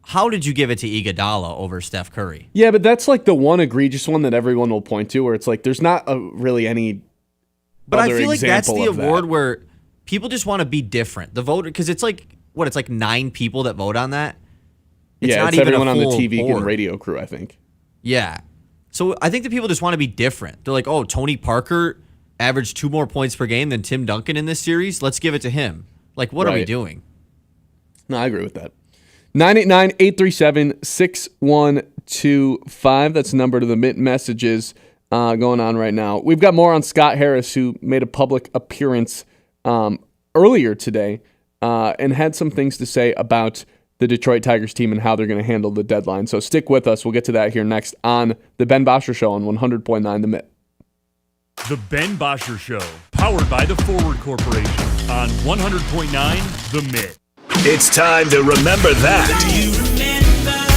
how did you give it to Iguodala over Steph Curry? Yeah, but that's the one egregious one that everyone will point to where it's there's not really any But other I feel like that's the example of award that. where people just want to be different. The vote, because it's 9 people that vote on that? It's not it's even everyone a on the full TV board. and radio crew, I think. Yeah. So I think the people just want to be different. They're Tony Parker averaged 2 more points per game than Tim Duncan in this series. Let's give it to him. What are we doing? No, I agree with that. 989-837-6125. That's the number to the Mitt messages going on right now. We've got more on Scott Harris, who made a public appearance earlier today and had some things to say about the Detroit Tigers team and how they're going to handle the deadline. So stick with us. We'll get to that here next on the Ben Bosscher Show on 100.9 The Mitt. The Ben Bosscher Show, powered by the Forward Corporation on 100.9 The Mitt. It's time to remember that. Do you remember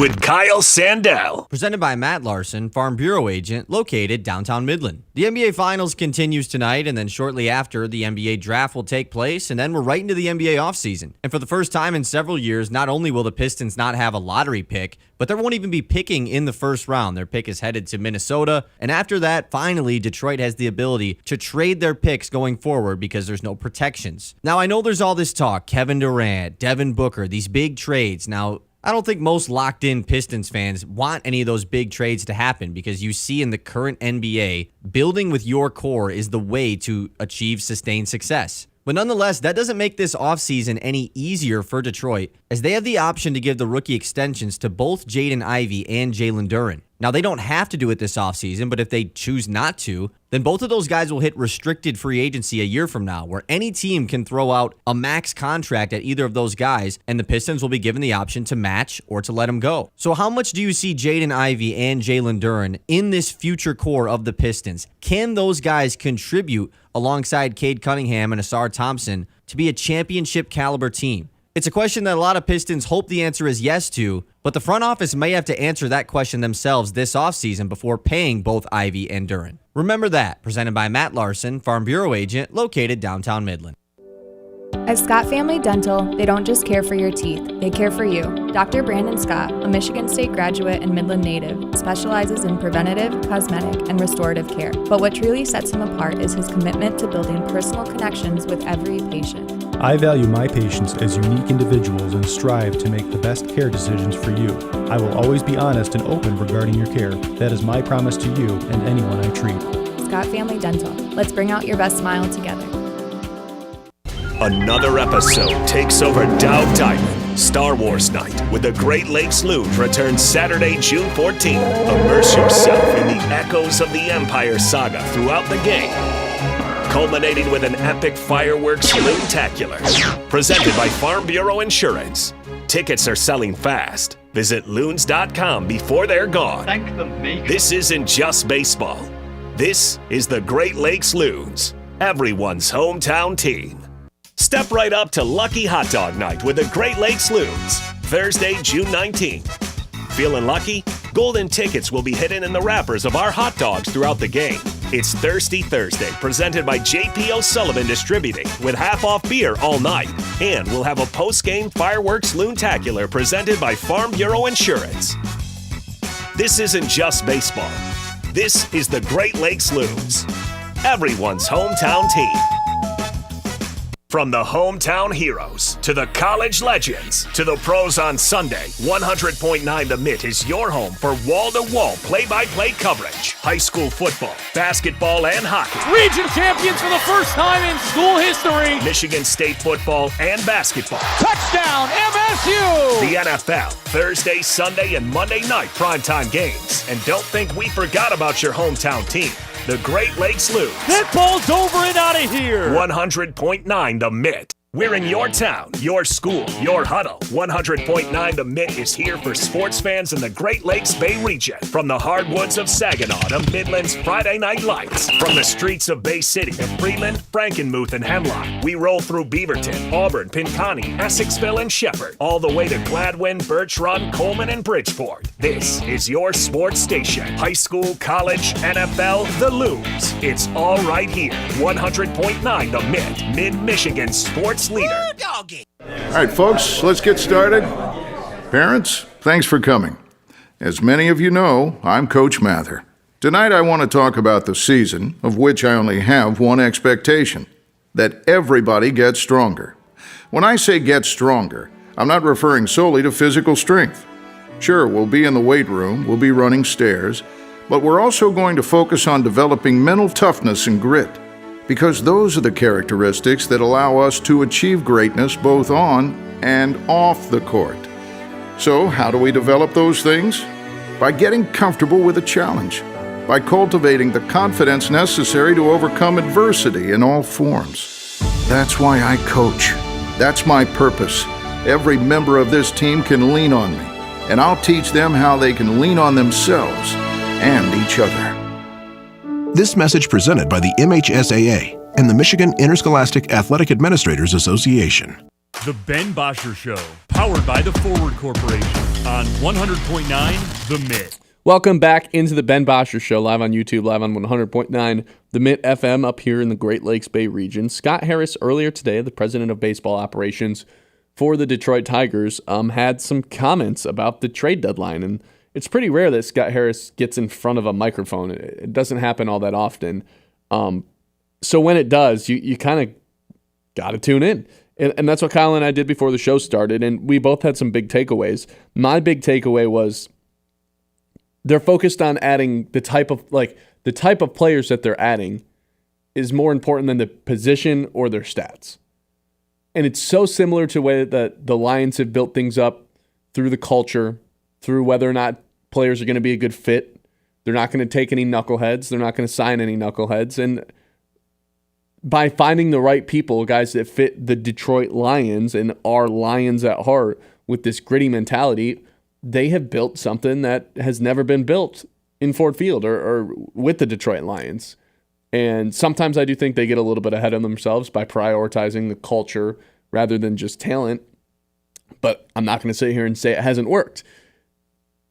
with Kyle Sandell. Presented by Matt Larson, Farm Bureau agent, located downtown Midland. The NBA Finals continues tonight, and then shortly after, the NBA Draft will take place, and then we're right into the NBA offseason. And for the first time in several years, not only will the Pistons not have a lottery pick, but they won't even be picking in the first round. Their pick is headed to Minnesota, and after that, finally, Detroit has the ability to trade their picks going forward because there's no protections. Now, I know there's all this talk, Kevin Durant, Devin Booker, these big trades. Now, I don't think most locked-in Pistons fans want any of those big trades to happen because you see in the current NBA, building with your core is the way to achieve sustained success. But nonetheless, that doesn't make this offseason any easier for Detroit, as they have the option to give the rookie extensions to both Jaden Ivey and Jalen Duren. Now, they don't have to do it this offseason, but if they choose not to, then both of those guys will hit restricted free agency a year from now, where any team can throw out a max contract at either of those guys, and the Pistons will be given the option to match or to let them go. So how much do you see Jaden Ivey and Jalen Duren in this future core of the Pistons? Can those guys contribute alongside Cade Cunningham and Asar Thompson to be a championship caliber team? It's a question that a lot of Pistons hope the answer is yes to, but the front office may have to answer that question themselves this offseason before paying both Ivey and Duren. Remember that. Presented by Matt Larson, Farm Bureau agent, located downtown Midland. At Scott Family Dental, they don't just care for your teeth, they care for you. Dr. Brandon Scott, a Michigan State graduate and Midland native, specializes in preventative, cosmetic, and restorative care. But what truly sets him apart is his commitment to building personal connections with every patient. I value my patients as unique individuals and strive to make the best care decisions for you. I will always be honest and open regarding your care. That is my promise to you and anyone I treat. Scott Family Dental. Let's bring out your best smile together. Another episode takes over Dow Diamond. Star Wars Night with the Great Lakes Luge returns Saturday, June 14th. Immerse yourself in the echoes of the Empire saga throughout the game, culminating with an epic fireworks loontacular. Presented by Farm Bureau Insurance. Tickets are selling fast. Visit loons.com before they're gone. Thank the maker. This isn't just baseball. This is the Great Lakes Loons, everyone's hometown team. Step right up to Lucky Hot Dog Night with the Great Lakes Loons, Thursday, June 19th. Feeling lucky? Golden tickets will be hidden in the wrappers of our hot dogs throughout the game. It's Thirsty Thursday, presented by J.P. O'Sullivan Distributing, with half-off beer all night. And we'll have a post-game fireworks loontacular presented by Farm Bureau Insurance. This isn't just baseball. This is the Great Lakes Loons, everyone's hometown team. From the hometown heroes to the college legends to the pros on Sunday, 100.9 The Mitt is your home for wall-to-wall play-by-play coverage. High school football, basketball, and hockey. Region champions for the first time in school history. Michigan State football and basketball. Touchdown, MSU! The NFL, Thursday, Sunday, and Monday night primetime games. And don't think we forgot about your hometown team. The Great Lakes Loons. That ball's over and out of here. 100.9 The Mitt. We're in your town, your school, your huddle. 100.9 The Mitt is here for sports fans in the Great Lakes Bay region. From the hardwoods of Saginaw to Midland's Friday Night Lights. From the streets of Bay City to Freeland, Frankenmuth, and Hemlock. We roll through Beaverton, Auburn, Pinconning, Essexville, and Shepherd. All the way to Gladwin, Birch Run, Coleman, and Bridgeport. This is your sports station. High school, college, NFL, the Loons. It's all right here. 100.9 The Mitt, Mid-Michigan sports leader. All right, folks, let's get started. Parents, thanks for coming. As many of you know, I'm Coach Mather. Tonight I want to talk about the season, of which I only have one expectation, that everybody gets stronger. When I say get stronger, I'm not referring solely to physical strength. Sure, we'll be in the weight room, we'll be running stairs, but we're also going to focus on developing mental toughness and grit. Because those are the characteristics that allow us to achieve greatness both on and off the court. So, how do we develop those things? By getting comfortable with a challenge, by cultivating the confidence necessary to overcome adversity in all forms. That's why I coach. That's my purpose. Every member of this team can lean on me, and I'll teach them how they can lean on themselves and each other. This message presented by the MHSAA and the Michigan Interscholastic Athletic Administrators Association. The Ben Bosscher Show, powered by the Forward Corporation on 100.9 The Mitt. Welcome back into the Ben Bosscher Show, live on YouTube, live on 100.9 The Mitt FM up here in the Great Lakes Bay region. Scott Harris, earlier today, the president of baseball operations for the Detroit Tigers, had some comments about the trade deadline. And it's pretty rare that Scott Harris gets in front of a microphone. It doesn't happen all that often. So when it does, you kind of got to tune in. And that's what Colin and I did before the show started. And we both had some big takeaways. My big takeaway was they're focused on adding the type of players that they're adding is more important than the position or their stats. And it's so similar to the way that the Lions have built things up through the culture, through whether or not players are going to be a good fit. They're not going to take any knuckleheads. They're not going to sign any knuckleheads. And by finding the right people, guys that fit the Detroit Lions and are Lions at heart with this gritty mentality, they have built something that has never been built in Ford Field or with the Detroit Lions. And sometimes I do think they get a little bit ahead of themselves by prioritizing the culture rather than just talent. But I'm not going to sit here and say it hasn't worked.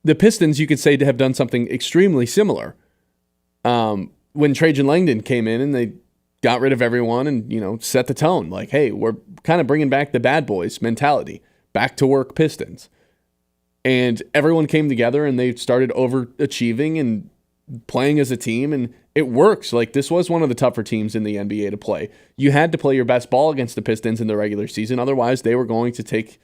The Pistons, you could say, to have done something extremely similar. When Trajan Langdon came in and they got rid of everyone and, set the tone. Like, hey, we're kind of bringing back the bad boys mentality. Back to work Pistons. And everyone came together and they started overachieving and playing as a team, and it works. Like, this was one of the tougher teams in the NBA to play. You had to play your best ball against the Pistons in the regular season. Otherwise, they were going to take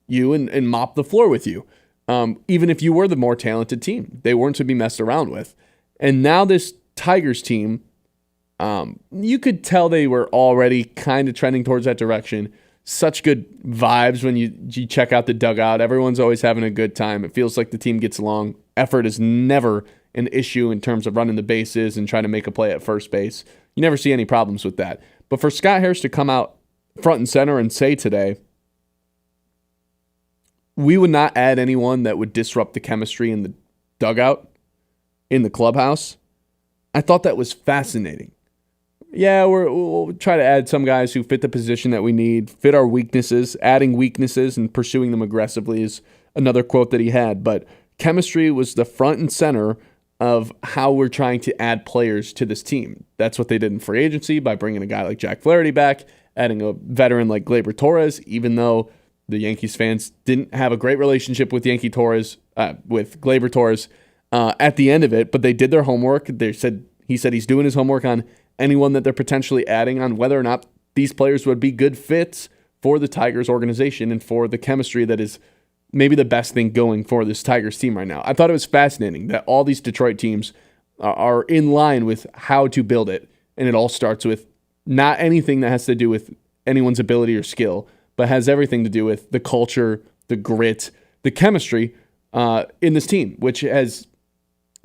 you and mop the floor with you. Even if you were the more talented team, they weren't to be messed around with. And now this Tigers team, you could tell they were already kind of trending towards that direction. Such good vibes when you check out the dugout. Everyone's always having a good time. It feels like the team gets along. Effort is never an issue in terms of running the bases and trying to make a play at first base. You never see any problems with that. But for Scott Harris to come out front and center and say today, we would not add anyone that would disrupt the chemistry in the dugout, in the clubhouse, I thought that was fascinating. Yeah, we'll try to add some guys who fit the position that we need, fit our weaknesses. Adding weaknesses and pursuing them aggressively is another quote that he had. But chemistry was the front and center of how we're trying to add players to this team. That's what they did in free agency by bringing a guy like Jack Flaherty back, adding a veteran like Gleyber Torres, even though the Yankees fans didn't have a great relationship with with Gleyber Torres at the end of it, but they did their homework. He said he's doing his homework on anyone that they're potentially adding, on whether or not these players would be good fits for the Tigers organization and for the chemistry that is maybe the best thing going for this Tigers team right now. I thought it was fascinating that all these Detroit teams are in line with how to build it, and it all starts with not anything that has to do with anyone's ability or skill, but has everything to do with the culture, the grit, the chemistry in this team, which has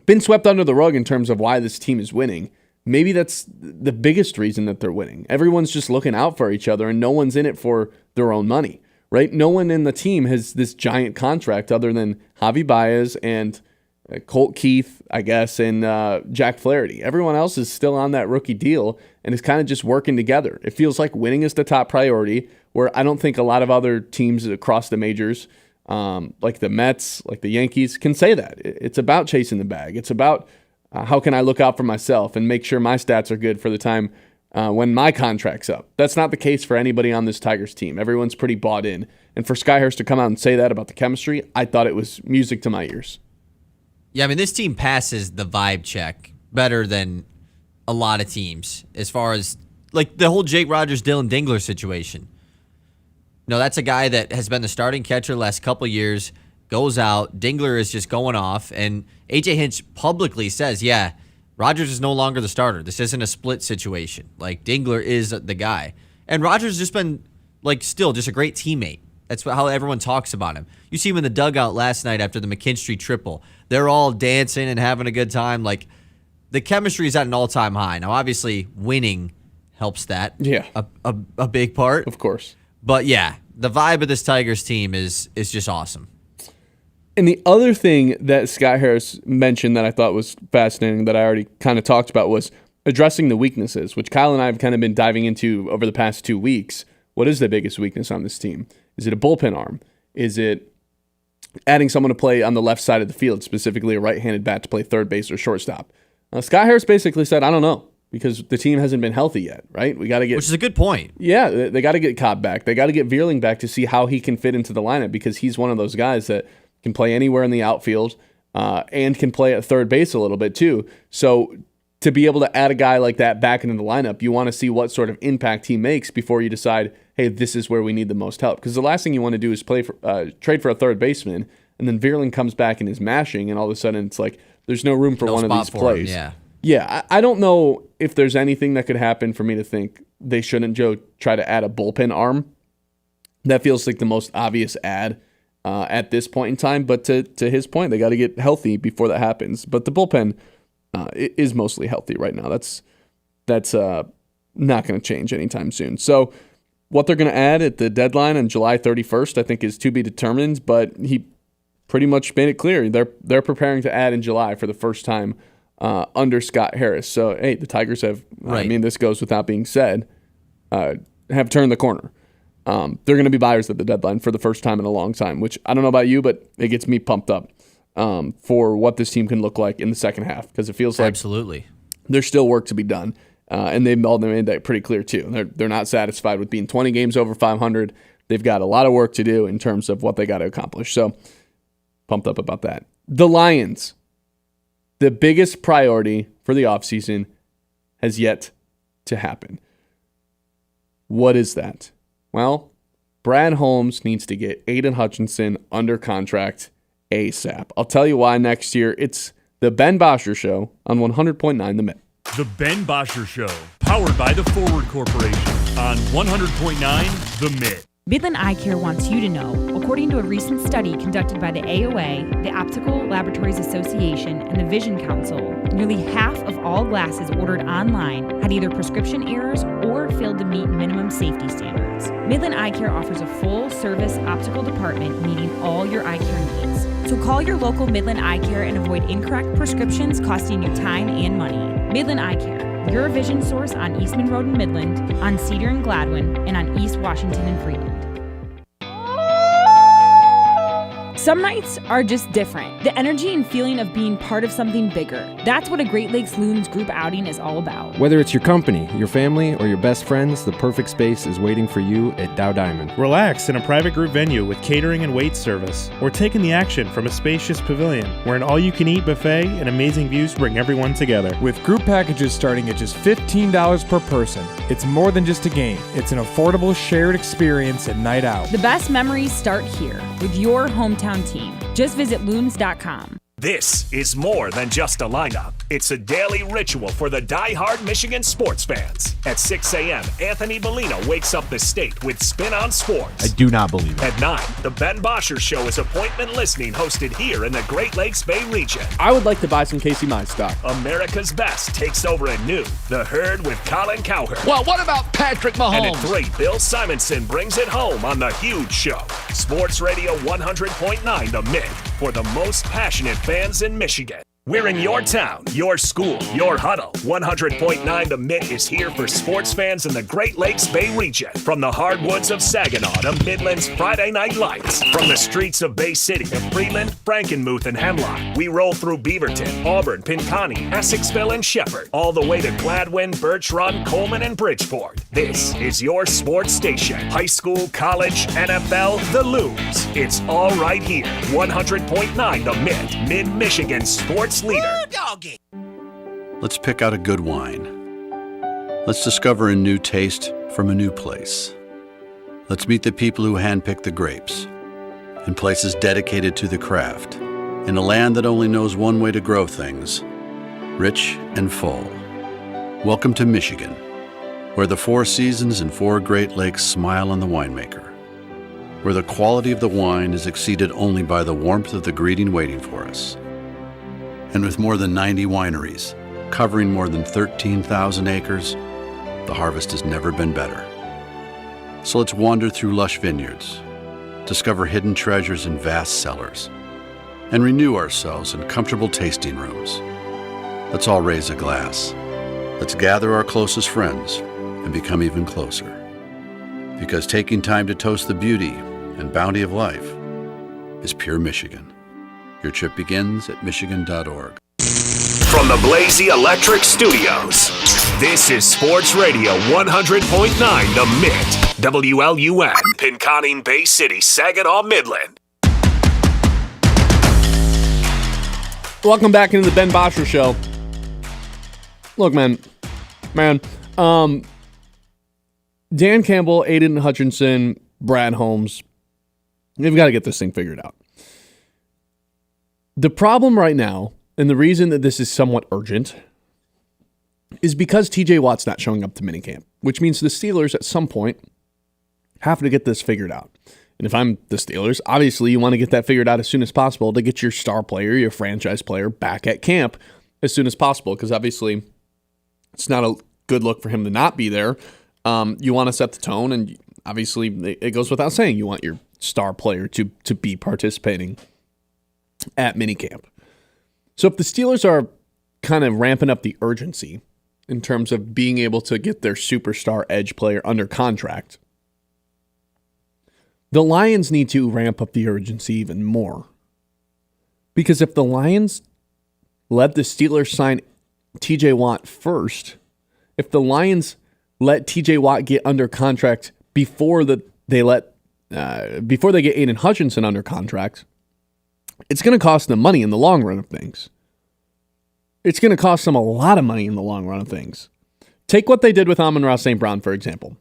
been swept under the rug in terms of why this team is winning. Maybe that's the biggest reason that they're winning. Everyone's just looking out for each other, and no one's in it for their own money, right? No one in the team has this giant contract other than Javi Baez and Colt Keith, I guess, and Jack Flaherty. Everyone else is still on that rookie deal and is kind of just working together. It feels like winning is the top priority, where I don't think a lot of other teams across the majors, like the Mets, like the Yankees, can say that. It's about chasing the bag. It's about how can I look out for myself and make sure my stats are good for the time when my contract's up. That's not the case for anybody on this Tigers team. Everyone's pretty bought in. And for Scott Harris to come out and say that about the chemistry, I thought it was music to my ears. Yeah, I mean, this team passes the vibe check better than a lot of teams as far as, like, the whole Jake Rogers, Dylan Dingler situation. No, that's a guy that has been the starting catcher the last couple of years, goes out, Dingler is just going off, and A.J. Hinch publicly says, yeah, Rogers is no longer the starter. This isn't a split situation. Like, Dingler is the guy. And Rogers has just been, like, still just a great teammate. That's how everyone talks about him. You see him in the dugout last night after the McKinstry triple. They're all dancing and having a good time. Like, the chemistry is at an all-time high. Now, obviously, winning helps that. Yeah. A big part. Of course. But, yeah, the vibe of this Tigers team is just awesome. And the other thing that Scott Harris mentioned that I thought was fascinating that I already kind of talked about was addressing the weaknesses, which Kyle and I have kind of been diving into over the past 2 weeks. What is the biggest weakness on this team? Is it a bullpen arm? Is it adding someone to play on the left side of the field, specifically a right-handed bat to play third base or shortstop? Scott Harris basically said, I don't know, because the team hasn't been healthy yet, right? We got to get, which is a good point. Yeah, they got to get Cobb back. They got to get Vierling back to see how he can fit into the lineup, because he's one of those guys that can play anywhere in the outfield and can play at third base a little bit too. So to be able to add a guy like that back into the lineup, you want to see what sort of impact he makes before you decide, hey, this is where we need the most help. Because the last thing you want to do is trade for a third baseman, and then Vierling comes back and is mashing, and all of a sudden it's like there's no room for one of these plays. Yeah, I don't know if there's anything that could happen for me to think they shouldn't try to add a bullpen arm. That feels like the most obvious add at this point in time. But to his point, they got to get healthy before that happens. But the bullpen is mostly healthy right now. That's not going to change anytime soon. So what they're going to add at the deadline on July 31st, I think, is to be determined. But he pretty much made it clear they're preparing to add in July for the first time under Scott Harris. So, hey, the Tigers have, I mean, this goes without being said, have turned the corner. They're going to be buyers at the deadline for the first time in a long time, which I don't know about you, but it gets me pumped up for what this team can look like in the second half, because it feels like absolutely there's still work to be done. And they've made that pretty clear, too. They're not satisfied with being 20 games over 500. They've got a lot of work to do in terms of what they got to accomplish. So, pumped up about that. The Lions. The biggest priority for the offseason has yet to happen. What is that? Well, Brad Holmes needs to get Aiden Hutchinson under contract ASAP. I'll tell you why next year. It's the Ben Bosscher Show on 100.9 The Mitt. The Ben Bosscher Show, powered by the Forward Corporation on 100.9 The Mitt. Midland Eye Care wants you to know, according to a recent study conducted by the AOA, the Optical Laboratories Association, and the Vision Council, nearly half of all glasses ordered online had either prescription errors or failed to meet minimum safety standards. Midland Eye Care offers a full-service optical department meeting all your eye care needs. So call your local Midland Eye Care and avoid incorrect prescriptions costing you time and money. Midland Eye Care, your vision source on Eastman Road in Midland, on Cedar and Gladwin, and on East Washington and Freeland. Some nights are just different. The energy and feeling of being part of something bigger. That's what a Great Lakes Loons group outing is all about. Whether it's your company, your family, or your best friends, the perfect space is waiting for you at Dow Diamond. Relax in a private group venue with catering and wait service, or take in the action from a spacious pavilion where an all-you-can-eat buffet and amazing views bring everyone together. With group packages starting at just $15 per person, it's more than just a game. It's an affordable shared experience at night out. The best memories start here with your hometown team. Just visit loons.com. This is more than just a lineup. It's a daily ritual for the die-hard Michigan sports fans. At 6 a.m., Anthony Bellino wakes up the state with Spin on Sports. I do not believe it. At 9, the Ben Bosscher Show is appointment listening hosted here in the Great Lakes Bay region. I would like to buy some Casey Mize stock. America's Best takes over at noon. The Herd with Colin Cowherd. Well, what about Patrick Mahomes? And at 3, Bill Simonson brings it home on The Huge Show. Sports Radio 100.9 The Mitt, for the most passionate fans in Michigan. We're in your town, your school, your huddle. 100.9 The Mitt is here for sports fans in the Great Lakes Bay region. From the hardwoods of Saginaw to Midland's Friday Night Lights. From the streets of Bay City to Freeland, Frankenmuth, and Hemlock. We roll through Beaverton, Auburn, Pinconning, Essexville, and Shepherd. All the way to Gladwin, Birch Run, Coleman, and Bridgeport. This is your sports station. High school, college, NFL, the Loons. It's all right here. 100.9 The Mitt, Mid-Michigan sports leader. Let's pick out a good wine. Let's discover a new taste from a new place. Let's meet the people who handpick the grapes in places dedicated to the craft, in a land that only knows one way to grow things, rich and full. Welcome to Michigan, where the 4 seasons and 4 Great Lakes smile on the winemaker, where the quality of the wine is exceeded only by the warmth of the greeting waiting for us. And with more than 90 wineries, covering more than 13,000 acres, the harvest has never been better. So let's wander through lush vineyards, discover hidden treasures in vast cellars, and renew ourselves in comfortable tasting rooms. Let's all raise a glass. Let's gather our closest friends and become even closer. Because taking time to toast the beauty and bounty of life is pure Michigan. Your trip begins at Michigan.org. From the Blazy Electric Studios, this is Sports Radio 100.9 The Mitt, WLUN, Pinconning Bay City, Saginaw, Midland. Welcome back into the Ben Bosscher Show. Look, man, Dan Campbell, Aiden Hutchinson, Brad Holmes, they've got to get this thing figured out. The problem right now, and the reason that this is somewhat urgent, is because TJ Watt's not showing up to minicamp, which means the Steelers at some point have to get this figured out. And if I'm the Steelers, obviously you want to get that figured out as soon as possible to get your star player, your franchise player, back at camp as soon as possible, because obviously it's not a good look for him to not be there. You want to set the tone, and obviously it goes without saying you want your star player to be participating at minicamp. So if the Steelers are kind of ramping up the urgency in terms of being able to get their superstar edge player under contract, the Lions need to ramp up the urgency even more. Because if the Lions let the Steelers sign TJ Watt first, if the Lions let TJ Watt get under contract before they get Aiden Hutchinson under contract, it's going to cost them money in the long run of things. It's going to cost them a lot of money in the long run of things. Take what they did with Amon-Ra St. Brown, for example.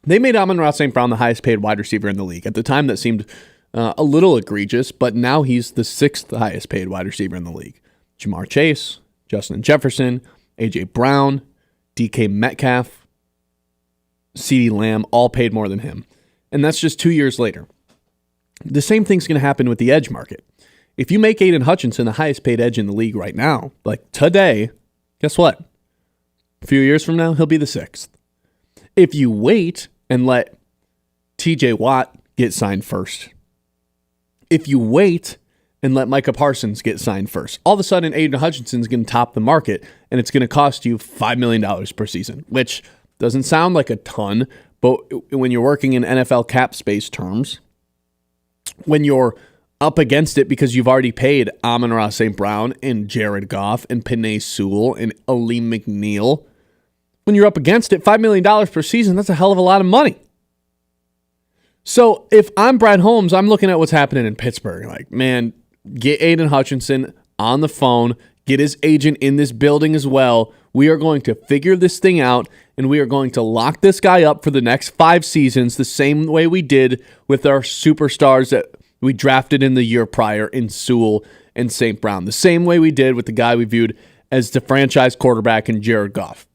They made Amon-Ra St. Brown the highest paid wide receiver in the league. At the time, that seemed a little egregious, but now he's the 6th highest paid wide receiver in the league. Jamar Chase, Justin Jefferson, A.J. Brown, DK Metcalf, CeeDee Lamb, all paid more than him. And that's just 2 years later. The same thing's going to happen with the edge market. If you make Aiden Hutchinson the highest paid edge in the league right now, like today, guess what? A few years from now, he'll be the 6th. If you wait and let TJ Watt get signed first, if you wait and let Micah Parsons get signed first, all of a sudden Aiden Hutchinson's going to top the market, and it's going to cost you $5 million per season, which doesn't sound like a ton, but when you're working in NFL cap space terms, when you're up against it because you've already paid Amon-Ra St. Brown and Jared Goff and Penei Sewell and Aleem McNeil, when you're up against it, $5 million per season, that's a hell of a lot of money. So if I'm Brad Holmes, I'm looking at what's happening in Pittsburgh. Like, man, get Aiden Hutchinson on the phone, get his agent in this building as well. We are going to figure this thing out, and we are going to lock this guy up for the next 5 seasons the same way we did with our superstars that we drafted in the year prior in Sewell and St. Brown. The same way we did with the guy we viewed as the franchise quarterback in Jared Goff.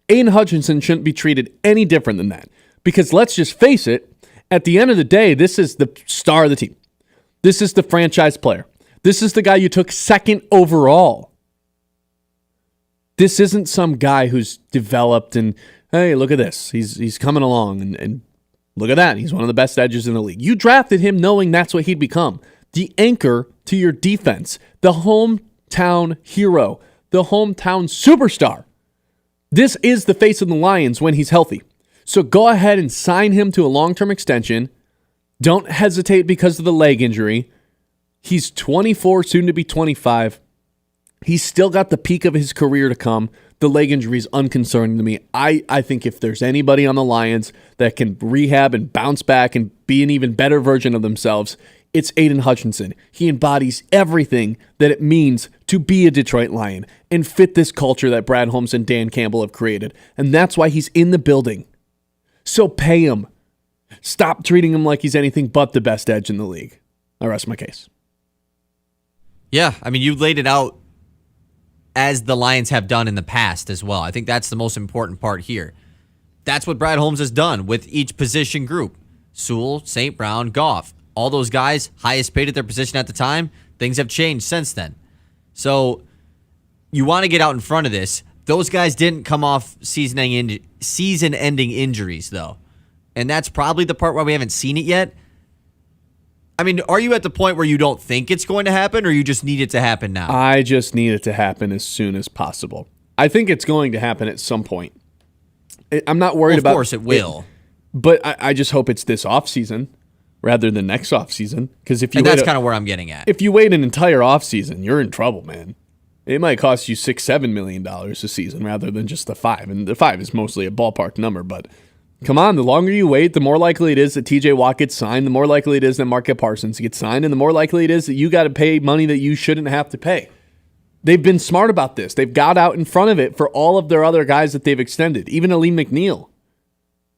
Aiden Hutchinson shouldn't be treated any different than that. Because let's just face it, at the end of the day, this is the star of the team. This is the franchise player. This is the guy you took 2nd overall. This isn't some guy who's developed and, hey, look at this. He's coming along and look at that. He's one of the best edges in the league. You drafted him knowing that's what he'd become. The anchor to your defense. The hometown hero. The hometown superstar. This is the face of the Lions when he's healthy. So go ahead and sign him to a long-term extension. Don't hesitate because of the leg injury. He's 24, soon to be 25. He's still got the peak of his career to come. The leg injury is unconcerning to me. I think if there's anybody on the Lions that can rehab and bounce back and be an even better version of themselves, it's Aiden Hutchinson. He embodies everything that it means to be a Detroit Lion and fit this culture that Brad Holmes and Dan Campbell have created. And that's why he's in the building. So pay him. Stop treating him like he's anything but the best edge in the league. I rest my case. Yeah, I mean, you laid it out as the Lions have done in the past as well. I think that's the most important part here. That's what Brad Holmes has done with each position group. Sewell, St. Brown, Goff. All those guys, highest paid at their position at the time. Things have changed since then. So you want to get out in front of this. Those guys didn't come off season-ending injuries, though. And that's probably the part where we haven't seen it yet. I mean, are you at the point where you don't think it's going to happen, or you just need it to happen now? I just need it to happen as soon as possible. I think it's going to happen at some point. I'm not worried about it. Of course it will. But I just hope it's this offseason. rather than next offseason. Because if you and that's kind of where I'm getting at. If you wait an entire offseason, you're in trouble, man. It might cost you $6-7 million a season rather than just the 5. And the 5 is mostly a ballpark number, but come on, the longer you wait, the more likely it is that TJ Watt gets signed, the more likely it is that Marquette Parsons gets signed, and the more likely it is that you got to pay money that you shouldn't have to pay. They've been smart about this. They've got out in front of it for all of their other guys that they've extended, even Aleem McNeil.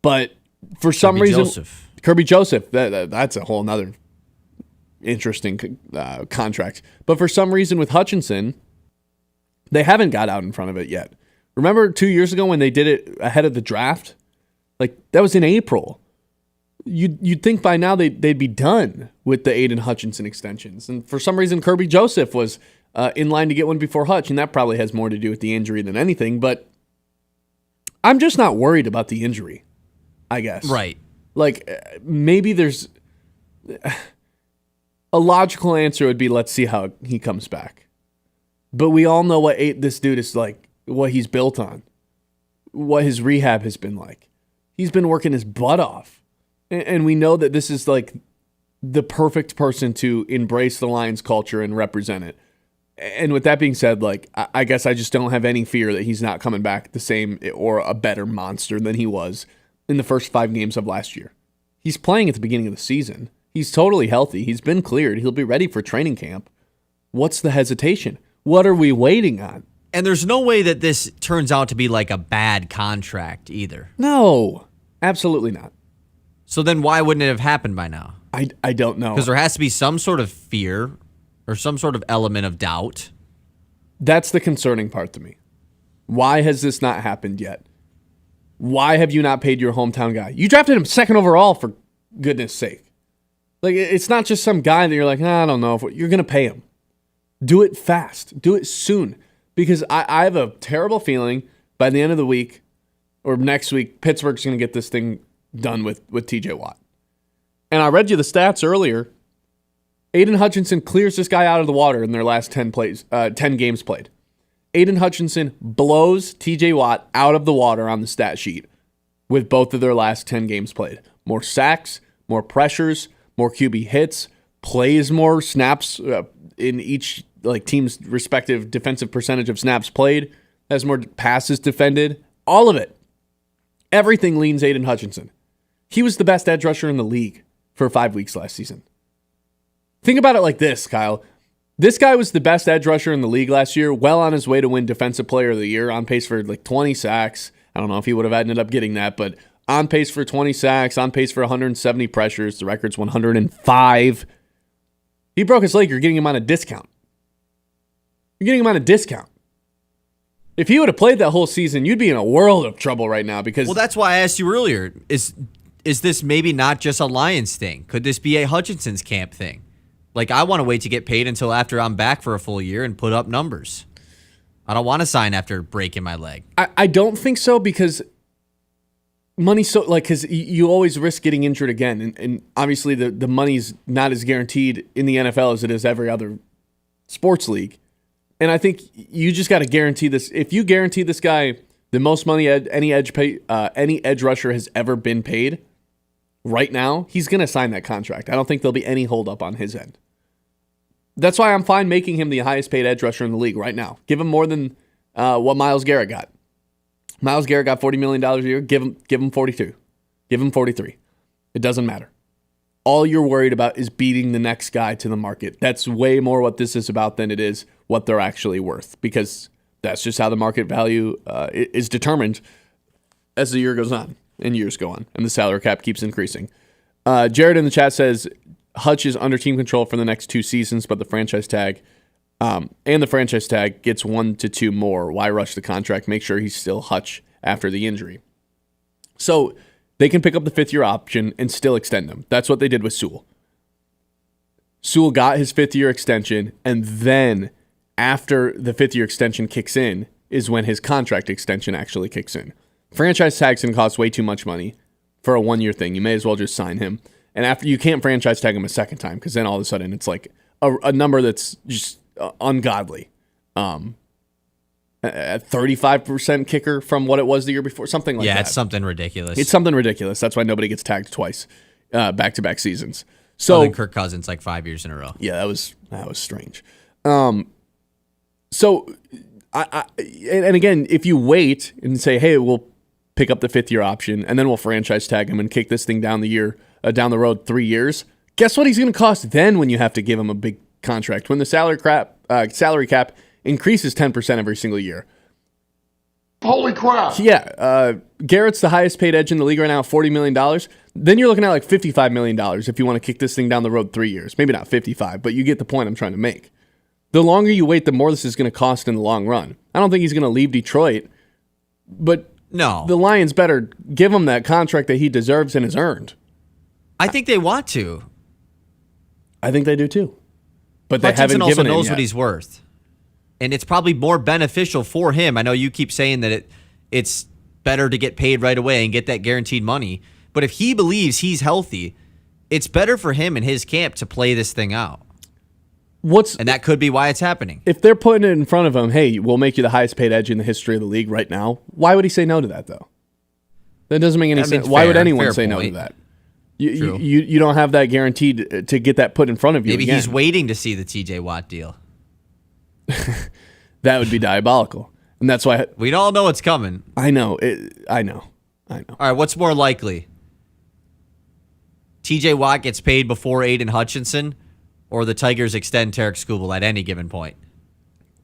But for some reason, Kirby Joseph, that's a whole nother interesting contract. But for some reason with Hutchinson, they haven't got out in front of it yet. Remember 2 years ago when they did it ahead of the draft? Like, that was in April. You'd think by now they'd be done with the Aiden Hutchinson extensions. And for some reason, Kirby Joseph was in line to get one before Hutch, and that probably has more to do with the injury than anything. But I'm just not worried about the injury, I guess. Right. Like, maybe there's... A logical answer would be, let's see how he comes back. But we all know what this dude is like, what he's built on, what his rehab has been like. He's been working his butt off. And we know that this is like the perfect person to embrace the Lions culture and represent it. And with that being said, like, I guess I just don't have any fear that he's not coming back the same or a better monster than he was in the first 5 games of last year. He's playing at the beginning of the season. He's totally healthy. He's been cleared. He'll be ready for training camp. What's the hesitation? What are we waiting on? And there's no way that this turns out to be like a bad contract either. No, absolutely not. So then why wouldn't it have happened by now? I don't know. Because there has to be some sort of fear or some sort of element of doubt. That's the concerning part to me. Why has this not happened yet? Why have you not paid your hometown guy? You drafted him 2nd overall, for goodness sake. Like, it's not just some guy that you're like, I don't know. You're going to pay him. Do it fast. Do it soon. Because I have a terrible feeling by the end of the week or next week, Pittsburgh's going to get this thing done with TJ Watt. And I read you the stats earlier. Aiden Hutchinson clears this guy out of the water in their last 10 games played. Aiden Hutchinson blows TJ Watt out of the water on the stat sheet with both of their last 10 games played. More sacks, more pressures, more QB hits, plays more snaps in each team's respective defensive percentage of snaps played, has more passes defended, all of it. Everything leans Aiden Hutchinson. He was the best edge rusher in the league for 5 weeks last season. Think about it like this, Kyle. This guy was the best edge rusher in the league last year, well on his way to win Defensive Player of the Year, on pace for 20 sacks. I don't know if he would have ended up getting that, but on pace for 20 sacks, on pace for 170 pressures. The record's 105. He broke his leg. You're getting him on a discount. You're getting him on a discount. If he would have played that whole season, you'd be in a world of trouble right now because... Well, that's why I asked you earlier. Is this maybe not just a Lions thing? Could this be a Hutchinson's camp thing? Like, I want to wait to get paid until after I'm back for a full year and put up numbers. I don't want to sign after breaking my leg. I don't think so because money's so... because you always risk getting injured again. And obviously the money's not as guaranteed in the NFL as it is every other sports league. And I think you just got to guarantee this. If you guarantee this guy the most money any edge rusher has ever been paid right now, he's going to sign that contract. I don't think there'll be any holdup on his end. That's why I'm fine making him the highest paid edge rusher in the league right now. Give him more than what Myles Garrett got. Myles Garrett got $40 million a year. Give him 42. Give him 43. It doesn't matter. All you're worried about is beating the next guy to the market. That's way more what this is about than it is what they're actually worth, because that's just how the market value is determined as the year goes on and years go on and the salary cap keeps increasing. Jared in the chat says Hutch is under team control for the next 2 seasons, but the franchise tag gets 1 to 2 more. Why rush the contract? Make sure he's still Hutch after the injury. So they can pick up the 5th-year option and still extend him. That's what they did with Sewell. Sewell got his 5th-year extension, and then after the 5th-year extension kicks in is when his contract extension actually kicks in. Franchise tags can cost way too much money for a 1-year thing. You may as well just sign him. And after, you can't franchise tag him a second time because then all of a sudden it's like a number that's just ungodly. A 35% kicker from what it was the year before, something like that. Yeah, it's something ridiculous. It's something ridiculous. That's why nobody gets tagged twice. back-to-back seasons. So Other than Kirk Cousins, like 5 years in a row. Yeah, that was strange. So, and again, if you wait and say, hey, we'll pick up the 5th-year option, and then we'll franchise tag him and kick this thing down the road 3 years, guess what he's going to cost then when you have to give him a big contract, when the salary cap increases 10% every single year. Holy crap. Yeah. Garrett's the highest paid edge in the league right now, $40 million. Then you're looking at like $55 million if you want to kick this thing down the road 3 years. Maybe not 55, but you get the point I'm trying to make. The longer you wait, the more this is going to cost in the long run. I don't think he's going to leave Detroit, but no, the Lions better give him that contract that he deserves and has earned. I think they want to. I think they do too. But they Hutchinson haven't given also knows him yet. what he's worth. And it's probably more beneficial for him. I know you keep saying that it's better to get paid right away and get that guaranteed money. But if he believes he's healthy, it's better for him and his camp to play this thing out. And that could be why it's happening. If they're putting it in front of him, hey, we'll make you the highest paid edge in the history of the league right now, why would he say no to that, though? That doesn't make any sense. Why would anyone say no to that? You don't have that guaranteed to get that put in front of you. Maybe again. he's waiting to see the TJ Watt deal. That would be diabolical. And that's why we'd all know it's coming. I know. I know. All right, what's more likely? TJ Watt gets paid before Aiden Hutchinson, or the Tigers extend Tarik Skubal at any given point?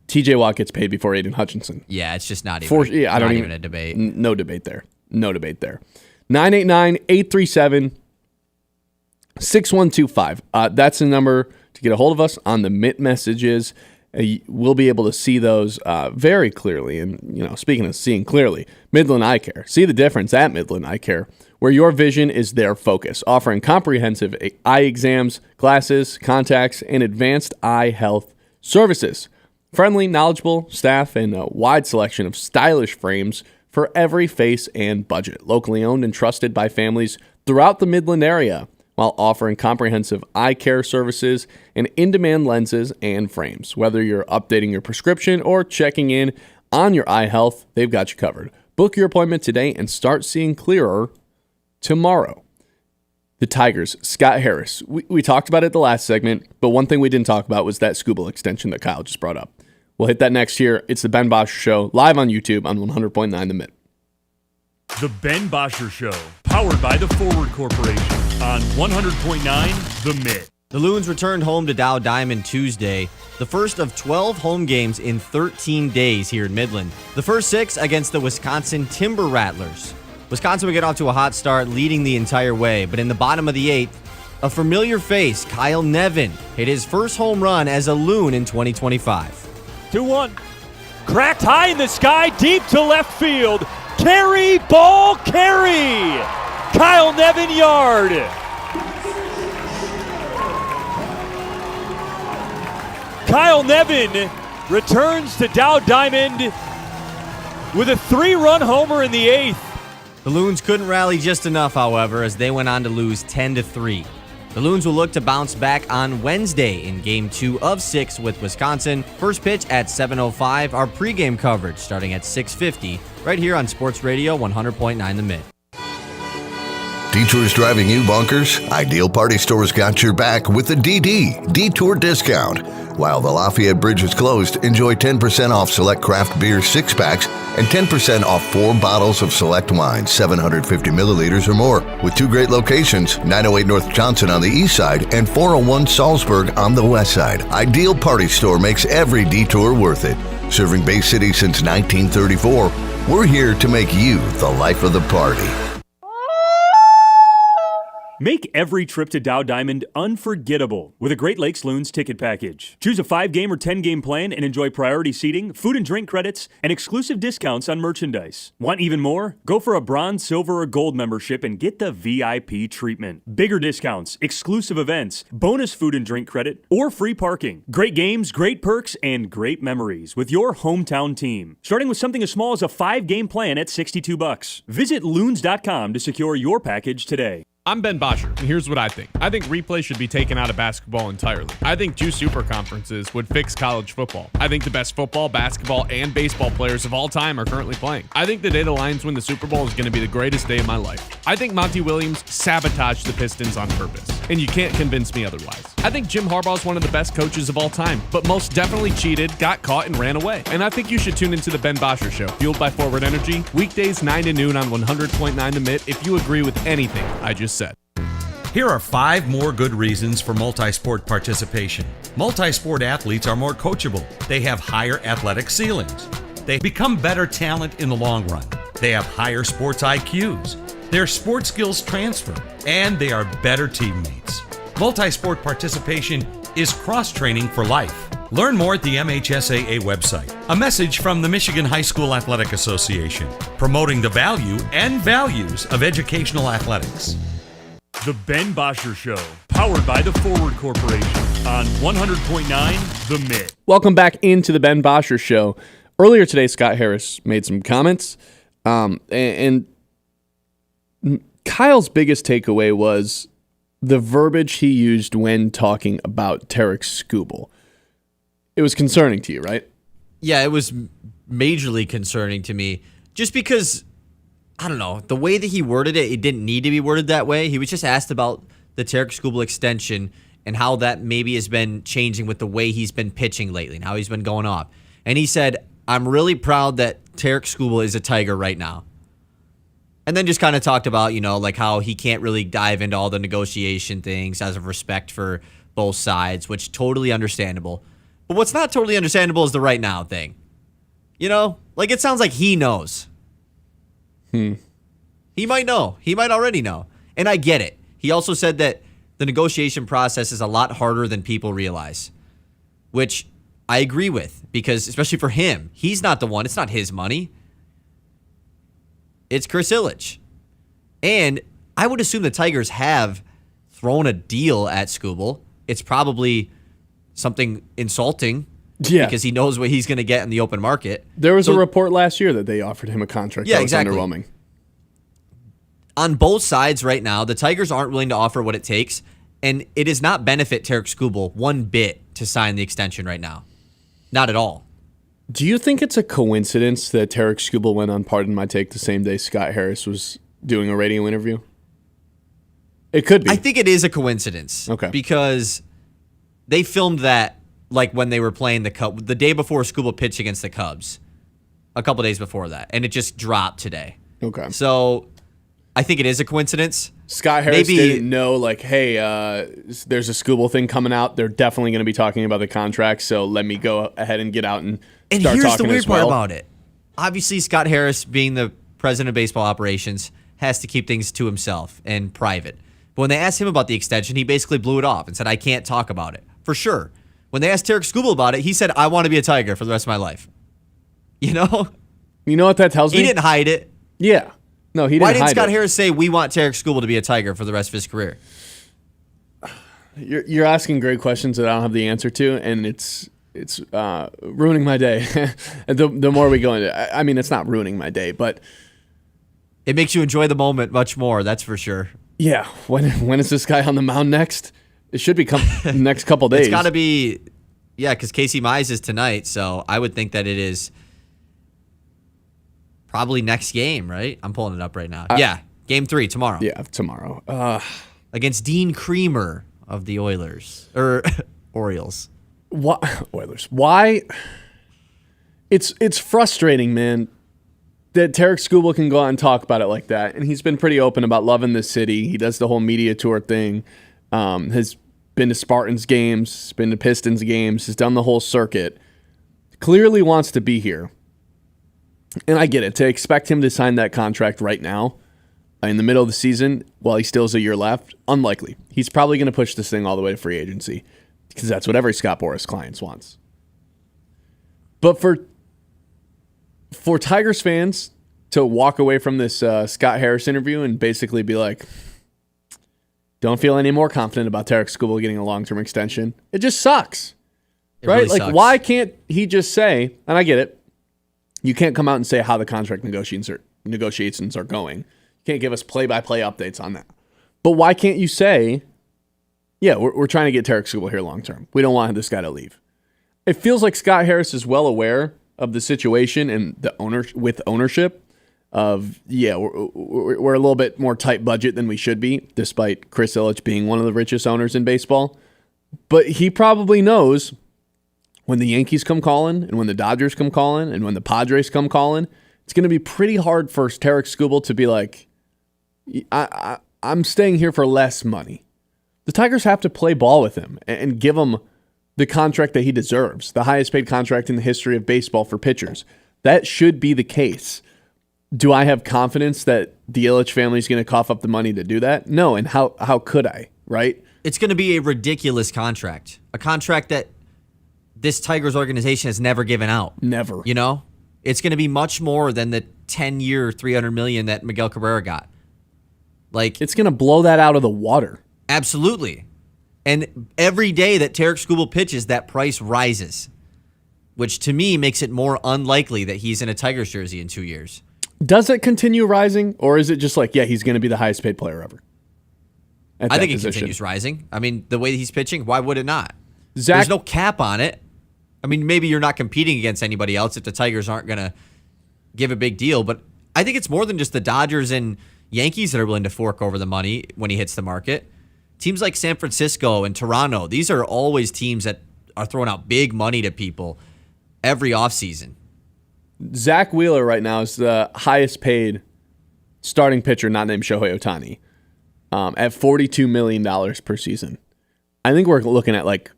TJ Watt gets paid before Aiden Hutchinson. Yeah, it's just not even, not even a debate. No debate there. No debate there. 989-837-6125. That's the number to get a hold of us on the Mitt messages. We'll be able to see those very clearly. And, speaking of seeing clearly, Midland Eye Care. See the difference at Midland Eye Care, where your vision is their focus, offering comprehensive eye exams, glasses, contacts, and advanced eye health services. Friendly, knowledgeable staff and a wide selection of stylish frames for every face and budget. Locally owned and trusted by families throughout the Midland area, while offering comprehensive eye care services and in-demand lenses and frames. Whether you're updating your prescription or checking in on your eye health, they've got you covered. Book your appointment today and start seeing clearer tomorrow. The Tigers, Scott Harris. We talked about it the last segment, but one thing we didn't talk about was that Skubal extension that Kyle just brought up. We'll hit that next year. It's the Ben Bosscher Show, live on YouTube on 100.9 The Mitt. The Ben Bosscher Show, powered by the Forward Corporation on 100.9 The Mitt. The Loons returned home to Dow Diamond Tuesday, the first of 12 home games in 13 days here in Midland. The first 6 against the Wisconsin Timber Rattlers. Wisconsin would get off to a hot start, leading the entire way, but in the bottom of the 8th, a familiar face, Kyle Nevin, hit his first home run as a Loon in 2025. 2-1. Cracked high in the sky, deep to left field. Carry, ball, carry! Kyle Nevin yard. Kyle Nevin returns to Dow Diamond with a 3-run homer in the 8th. The Loons couldn't rally just enough, however, as they went on to lose 10-3. The Loons will look to bounce back on Wednesday in Game 2 of 6 with Wisconsin. First pitch at 7:05. Our pregame coverage starting at 6:50 right here on Sports Radio 100.9 The Mitt. Detours driving you bonkers? Ideal Party Store's got your back with the Detour discount. While the Lafayette Bridge is closed, enjoy 10% off select craft beer 6-packs and 10% off 4 bottles of select wine, 750 milliliters or more. With 2 great locations, 908 North Johnson on the east side and 401 Salzburg on the west side. Ideal Party Store makes every detour worth it. Serving Bay City since 1934, we're here to make you the life of the party. Make every trip to Dow Diamond unforgettable with a Great Lakes Loons ticket package. Choose a 5-game or 10-game plan and enjoy priority seating, food and drink credits, and exclusive discounts on merchandise. Want even more? Go for a bronze, silver, or gold membership and get the VIP treatment. Bigger discounts, exclusive events, bonus food and drink credit, or free parking. Great games, great perks, and great memories with your hometown team. Starting with something as small as a 5-game plan at $62. Visit loons.com to secure your package today. I'm Ben Bosscher, and here's what I think. I think replay should be taken out of basketball entirely. I think 2 super conferences would fix college football. I think the best football, basketball, and baseball players of all time are currently playing. I think the day the Lions win the Super Bowl is going to be the greatest day of my life. I think Monty Williams sabotaged the Pistons on purpose, and you can't convince me otherwise. I think Jim Harbaugh is one of the best coaches of all time, but most definitely cheated, got caught, and ran away. And I think you should tune into the Ben Bosscher Show, fueled by Forward Energy, weekdays 9 to noon on 100.9 The Mitt if you agree with anything I just said. Here are 5 more good reasons for multi-sport participation. Multi-sport athletes are more coachable. They have higher athletic ceilings. They become better talent in the long run. They have higher sports IQs. Their sports skills transfer, and they are better teammates. Multi-sport participation is cross-training for life. Learn more at the MHSAA website. A message from the Michigan High School Athletic Association, promoting the value and values of educational athletics. The Ben Bosscher Show, powered by the Forward Corporation on 100.9 The Mitt. Welcome back into the Ben Bosscher Show. Earlier today, Scott Harris made some comments, and Kyle's biggest takeaway was the verbiage he used when talking about Tarik Skubal. It was concerning to you, right? Yeah, it was majorly concerning to me, just because, I don't know, the way that he worded it, it didn't need to be worded that way. He was just asked about the Tarik Skubal extension and how that maybe has been changing with the way he's been pitching lately and how he's been going off. And he said, I'm really proud that Tarik Skubal is a Tiger right now. And then just kind of talked about, like how he can't really dive into all the negotiation things out of respect for both sides, which totally understandable. But what's not totally understandable is the right now thing. Like it sounds like he knows. He might know. He might already know. And I get it. He also said that the negotiation process is a lot harder than people realize, which I agree with, because especially for him, he's not the one. It's not his money. It's Chris Ilitch. And I would assume the Tigers have thrown a deal at Skubal. It's probably something insulting. Yeah. Because he knows what he's going to get in the open market. There was a report last year that they offered him a contract that was underwhelming. On both sides right now, the Tigers aren't willing to offer what it takes, and it does not benefit Tarik Skubal one bit to sign the extension right now. Not at all. Do you think it's a coincidence that Tarik Skubal went on Pardon My Take the same day Scott Harris was doing a radio interview? It could be. I think it is a coincidence. Okay. Because they filmed that like when they were playing the Cubs, the day before Skubal pitched against the Cubs, a couple days before that, and it just dropped today. Okay. So I think it is a coincidence. Scott Harris didn't know, like, hey, there's a Skubal thing coming out. They're definitely going to be talking about the contract, so let me go ahead and get out and start talking as well. And here's the weird part about it. Obviously, Scott Harris, being the president of baseball operations, has to keep things to himself and private. But when they asked him about the extension, he basically blew it off and said, I can't talk about it. For sure. When they asked Tarik Skubal about it, he said, I want to be a Tiger for the rest of my life. You know what that tells me? He didn't hide it. Yeah. No, he didn't hide it. Why didn't Scott Harris say, we want Tarik Skubal to be a Tiger for the rest of his career? You're asking great questions that I don't have the answer to, and it's ruining my day. the more we go into it, I mean, it's not ruining my day, but it makes you enjoy the moment much more, that's for sure. Yeah. When is this guy on the mound next? It should be next couple days. It's got to be, because Casey Mize is tonight, so I would think that it is probably next game, right? I'm pulling it up right now. Game 3 tomorrow. Yeah, tomorrow. Against Dean Creamer of the Orioles. What Oilers? Why? It's frustrating, man, that Tarik Skubal can go out and talk about it like that. And he's been pretty open about loving the city. He does the whole media tour thing. Has been to Spartans games, been to Pistons games, has done the whole circuit. Clearly wants to be here. And I get it. To expect him to sign that contract right now, in the middle of the season, while he still has a year left, unlikely. He's probably going to push this thing all the way to free agency, because that's what every Scott Boras client wants. But for Tigers fans to walk away from this Scott Harris interview and basically be like, don't feel any more confident about Tarik Skubal getting a long-term extension, it just sucks. Right? Really sucks. Why can't he just say, and I get it, you can't come out and say how the contract negotiations are going. You can't give us play-by-play updates on that. But why can't you say, yeah, we're trying to get Tarik Skubal here long term. We don't want this guy to leave. It feels like Scott Harris is well aware of the situation and the ownership of, yeah, we're a little bit more tight budget than we should be, despite Chris Ilitch being one of the richest owners in baseball. But he probably knows when the Yankees come calling and when the Dodgers come calling and when the Padres come calling, it's going to be pretty hard for Tarik Skubal to be like, I'm staying here for less money. The Tigers have to play ball with him and give him the contract that he deserves, the highest paid contract in the history of baseball for pitchers. That should be the case. Do I have confidence that the Ilitch family is going to cough up the money to do that? No, and how could I, right? It's going to be a ridiculous contract, a contract that this Tigers organization has never given out. Never. You know? It's going to be much more than the 10-year, $300 million that Miguel Cabrera got. Like, it's going to blow that out of the water. Absolutely. And every day that Tarik Skubal pitches, that price rises, which to me makes it more unlikely that he's in a Tigers jersey in 2 years. Does it continue rising, or is it just like, yeah, he's going to be the highest paid player ever? I think it continues rising. I mean, the way that he's pitching, why would it not? Zach, there's no cap on it. I mean, maybe you're not competing against anybody else if the Tigers aren't going to give a big deal, but I think it's more than just the Dodgers and Yankees that are willing to fork over the money when he hits the market. Teams like San Francisco and Toronto, these are always teams that are throwing out big money to people every offseason. Zach Wheeler right now is the highest paid starting pitcher not named Shohei Ohtani at $42 million per season. I think we're looking at like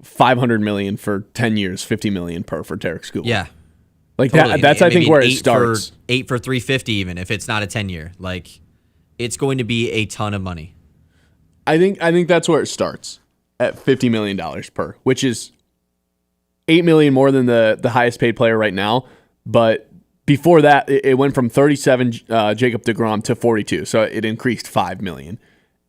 $500 million for 10 years, $50 million per for Tarik Skubal. Yeah. Like totally. that's I think where it starts. 8 for $350 even if it's not a 10-year. Like, it's going to be a ton of money. I think that's where it starts at $50 million per, which is $8 million more than the highest paid player right now. But before that, it went from 37 Jacob deGrom to 42, so it increased $5 million.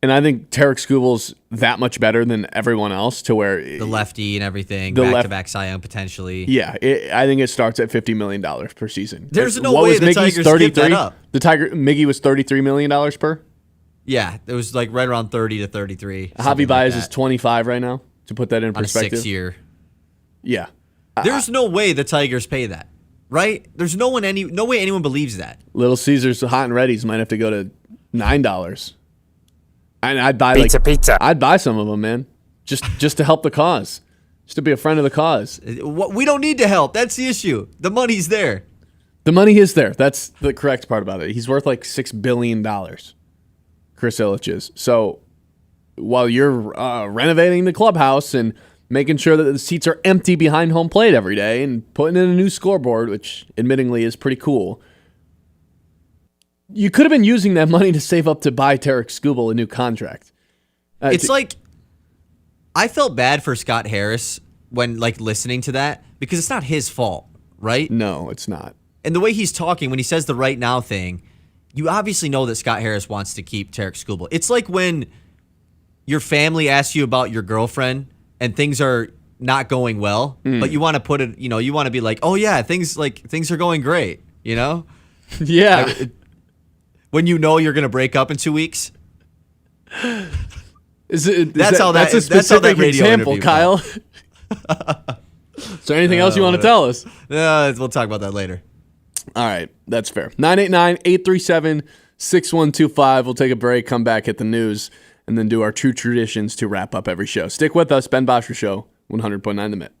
And I think Tarik Skubal's that much better than everyone else to where the lefty and everything, back-to-back Cy Young potentially. Yeah, I think it starts at $50 million per season. There's no way the Tigers skip that up. Miggy was $33 million per. Yeah, it was like right around 30 to 33. Javi Baez is 25 right now, to put that in perspective. On a 6-year. Yeah. There's no way the Tigers pay that, right? There's no way anyone believes that. Little Caesars Hot and Ready's might have to go to $9. And I'd buy pizza. I'd buy some of them, man, just to help the cause, just to be a friend of the cause. We don't need to help. That's the issue. The money's there. The money is there. That's the correct part about it. He's worth like $6 billion. Chris Ilitch is. So while you're renovating the clubhouse and making sure that the seats are empty behind home plate every day and putting in a new scoreboard, which admittingly is pretty cool, you could have been using that money to save up to buy Tarik Skubal a new contract. It's like, I felt bad for Scott Harris when listening to that because it's not his fault, right? No, it's not. And the way he's talking, when he says the right now thing, you obviously know that Scott Harris wants to keep Tarik Skubal. It's like when your family asks you about your girlfriend and things are not going well, but you want to put it, you want to be like, oh yeah, things are going great, Yeah. When you know you're going to break up in 2 weeks. That's a specific example, Kyle. Is there anything else you want to tell us? We'll talk about that later. All right, that's fair. 989-837-6125. We'll take a break, come back, hit the news, and then do our true traditions to wrap up every show. Stick with us, Ben Bosscher Show, 100.9 The Mitt.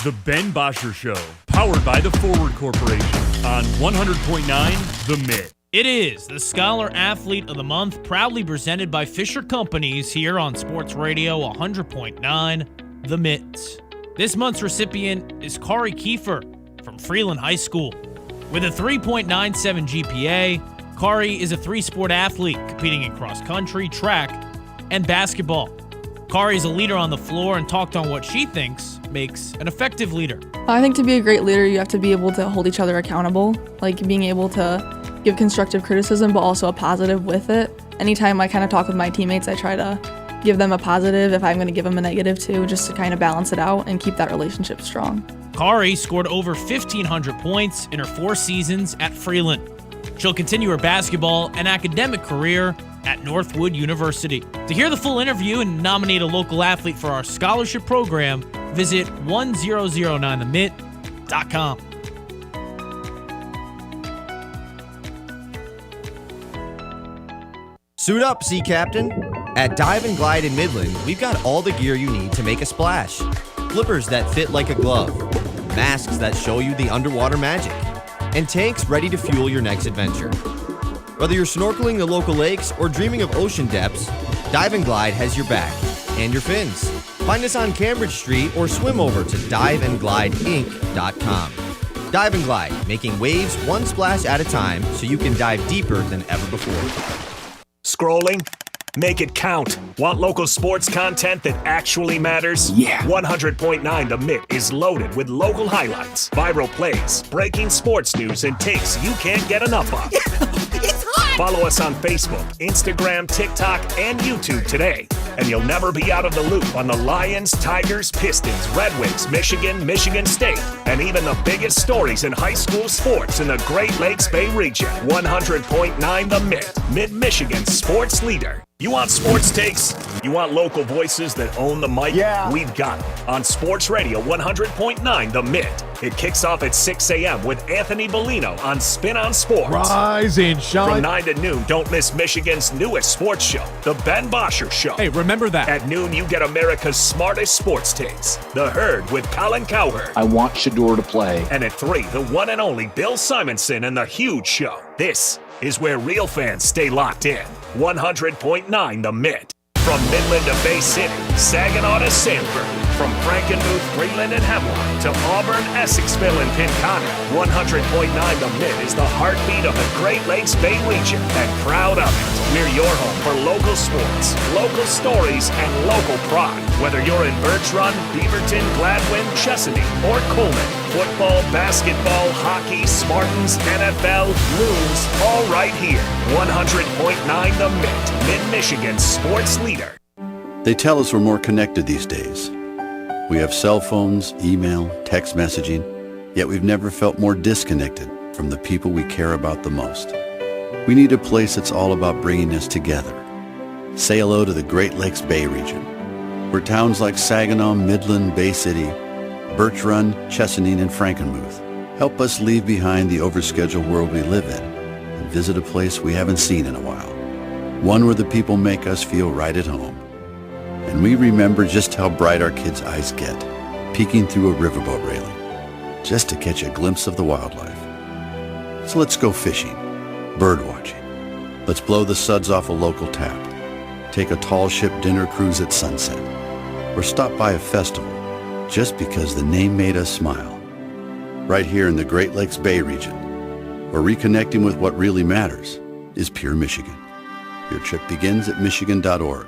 The Ben Bosscher Show, powered by the Forward Corporation on 100.9 The Mitt. It is the Scholar Athlete of the Month, proudly presented by Fisher Companies here on Sports Radio 100.9 The Mitt. This month's recipient is Kari Kiefer from Freeland High School. With a 3.97 GPA, Kari is a three-sport athlete competing in cross-country, track, and basketball. Kari is a leader on the floor and talked on what she thinks makes an effective leader. I think to be a great leader, you have to be able to hold each other accountable, like being able to give constructive criticism, but also a positive with it. Anytime I kind of talk with my teammates, I try to give them a positive if I'm going to give them a negative too, just to kind of balance it out and keep that relationship strong. Kari scored over 1,500 points in her 4 seasons at Freeland. She'll continue her basketball and academic career at Northwood University. To hear the full interview and nominate a local athlete for our scholarship program, visit 1009themitt.com. Suit up, Sea Captain. At Dive and Glide in Midland, we've got all the gear you need to make a splash. Flippers that fit like a glove, masks that show you the underwater magic, and tanks ready to fuel your next adventure. Whether you're snorkeling the local lakes or dreaming of ocean depths, Dive and Glide has your back and your fins. Find us on Cambridge Street or swim over to diveandglideinc.com. Dive and Glide, making waves one splash at a time so you can dive deeper than ever before. Scrolling? Make it count. Want local sports content that actually matters? Yeah. 100.9 The Mitt is loaded with local highlights, viral plays, breaking sports news, and takes you can't get enough of. It's hot! Follow us on Facebook, Instagram, TikTok, and YouTube today, and you'll never be out of the loop on the Lions, Tigers, Pistons, Red Wings, Michigan State, and even the biggest stories in high school sports in the Great Lakes Bay region. 100.9 The Mitt, Mid-Michigan's sports leader. You want sports takes? You want local voices that own the mic? Yeah. We've got it on Sports Radio 100.9 The Mitt. It kicks off at 6 a.m. with Anthony Bellino on Spin on Sports. Rise and shine. From 9 to noon, don't miss Michigan's newest sports show, The Ben Bosscher Show. Hey, remember that. At noon, you get America's smartest sports takes, The Herd with Colin Cowherd. I want Shador to play. And at 3, the one and only Bill Simonson and The Huge Show. This is where real fans stay locked in. 100.9 The Mitt. From Midland to Bay City, Saginaw to Sanford, from Frankenmuth, Greenland, and Hemlock to Auburn, Essexville, and Pinconning, 100.9 The Mitt is the heartbeat of the Great Lakes Bay region and proud of it. We're your home for local sports, local stories, and local pride. Whether you're in Birch Run, Beaverton, Gladwin, Chesapeake, or Coleman, football, basketball, hockey, Spartans, NFL, Loons, all right here. 100.9 The Mitt, Mid-Michigan's sports leader. They tell us we're more connected these days. We have cell phones, email, text messaging, yet we've never felt more disconnected from the people we care about the most. We need a place that's all about bringing us together. Say hello to the Great Lakes Bay region, where towns like Saginaw, Midland, Bay City, Birch Run, Chesapeake, and Frankenmuth help us leave behind the overscheduled world we live in and visit a place we haven't seen in a while. One where the people make us feel right at home. And we remember just how bright our kids' eyes get, peeking through a riverboat railing, just to catch a glimpse of the wildlife. So let's go fishing, bird watching. Let's blow the suds off a local tap, take a tall ship dinner cruise at sunset, or stop by a festival just because the name made us smile. Right here in the Great Lakes Bay region, where reconnecting with what really matters is pure Michigan. Your trip begins at michigan.org.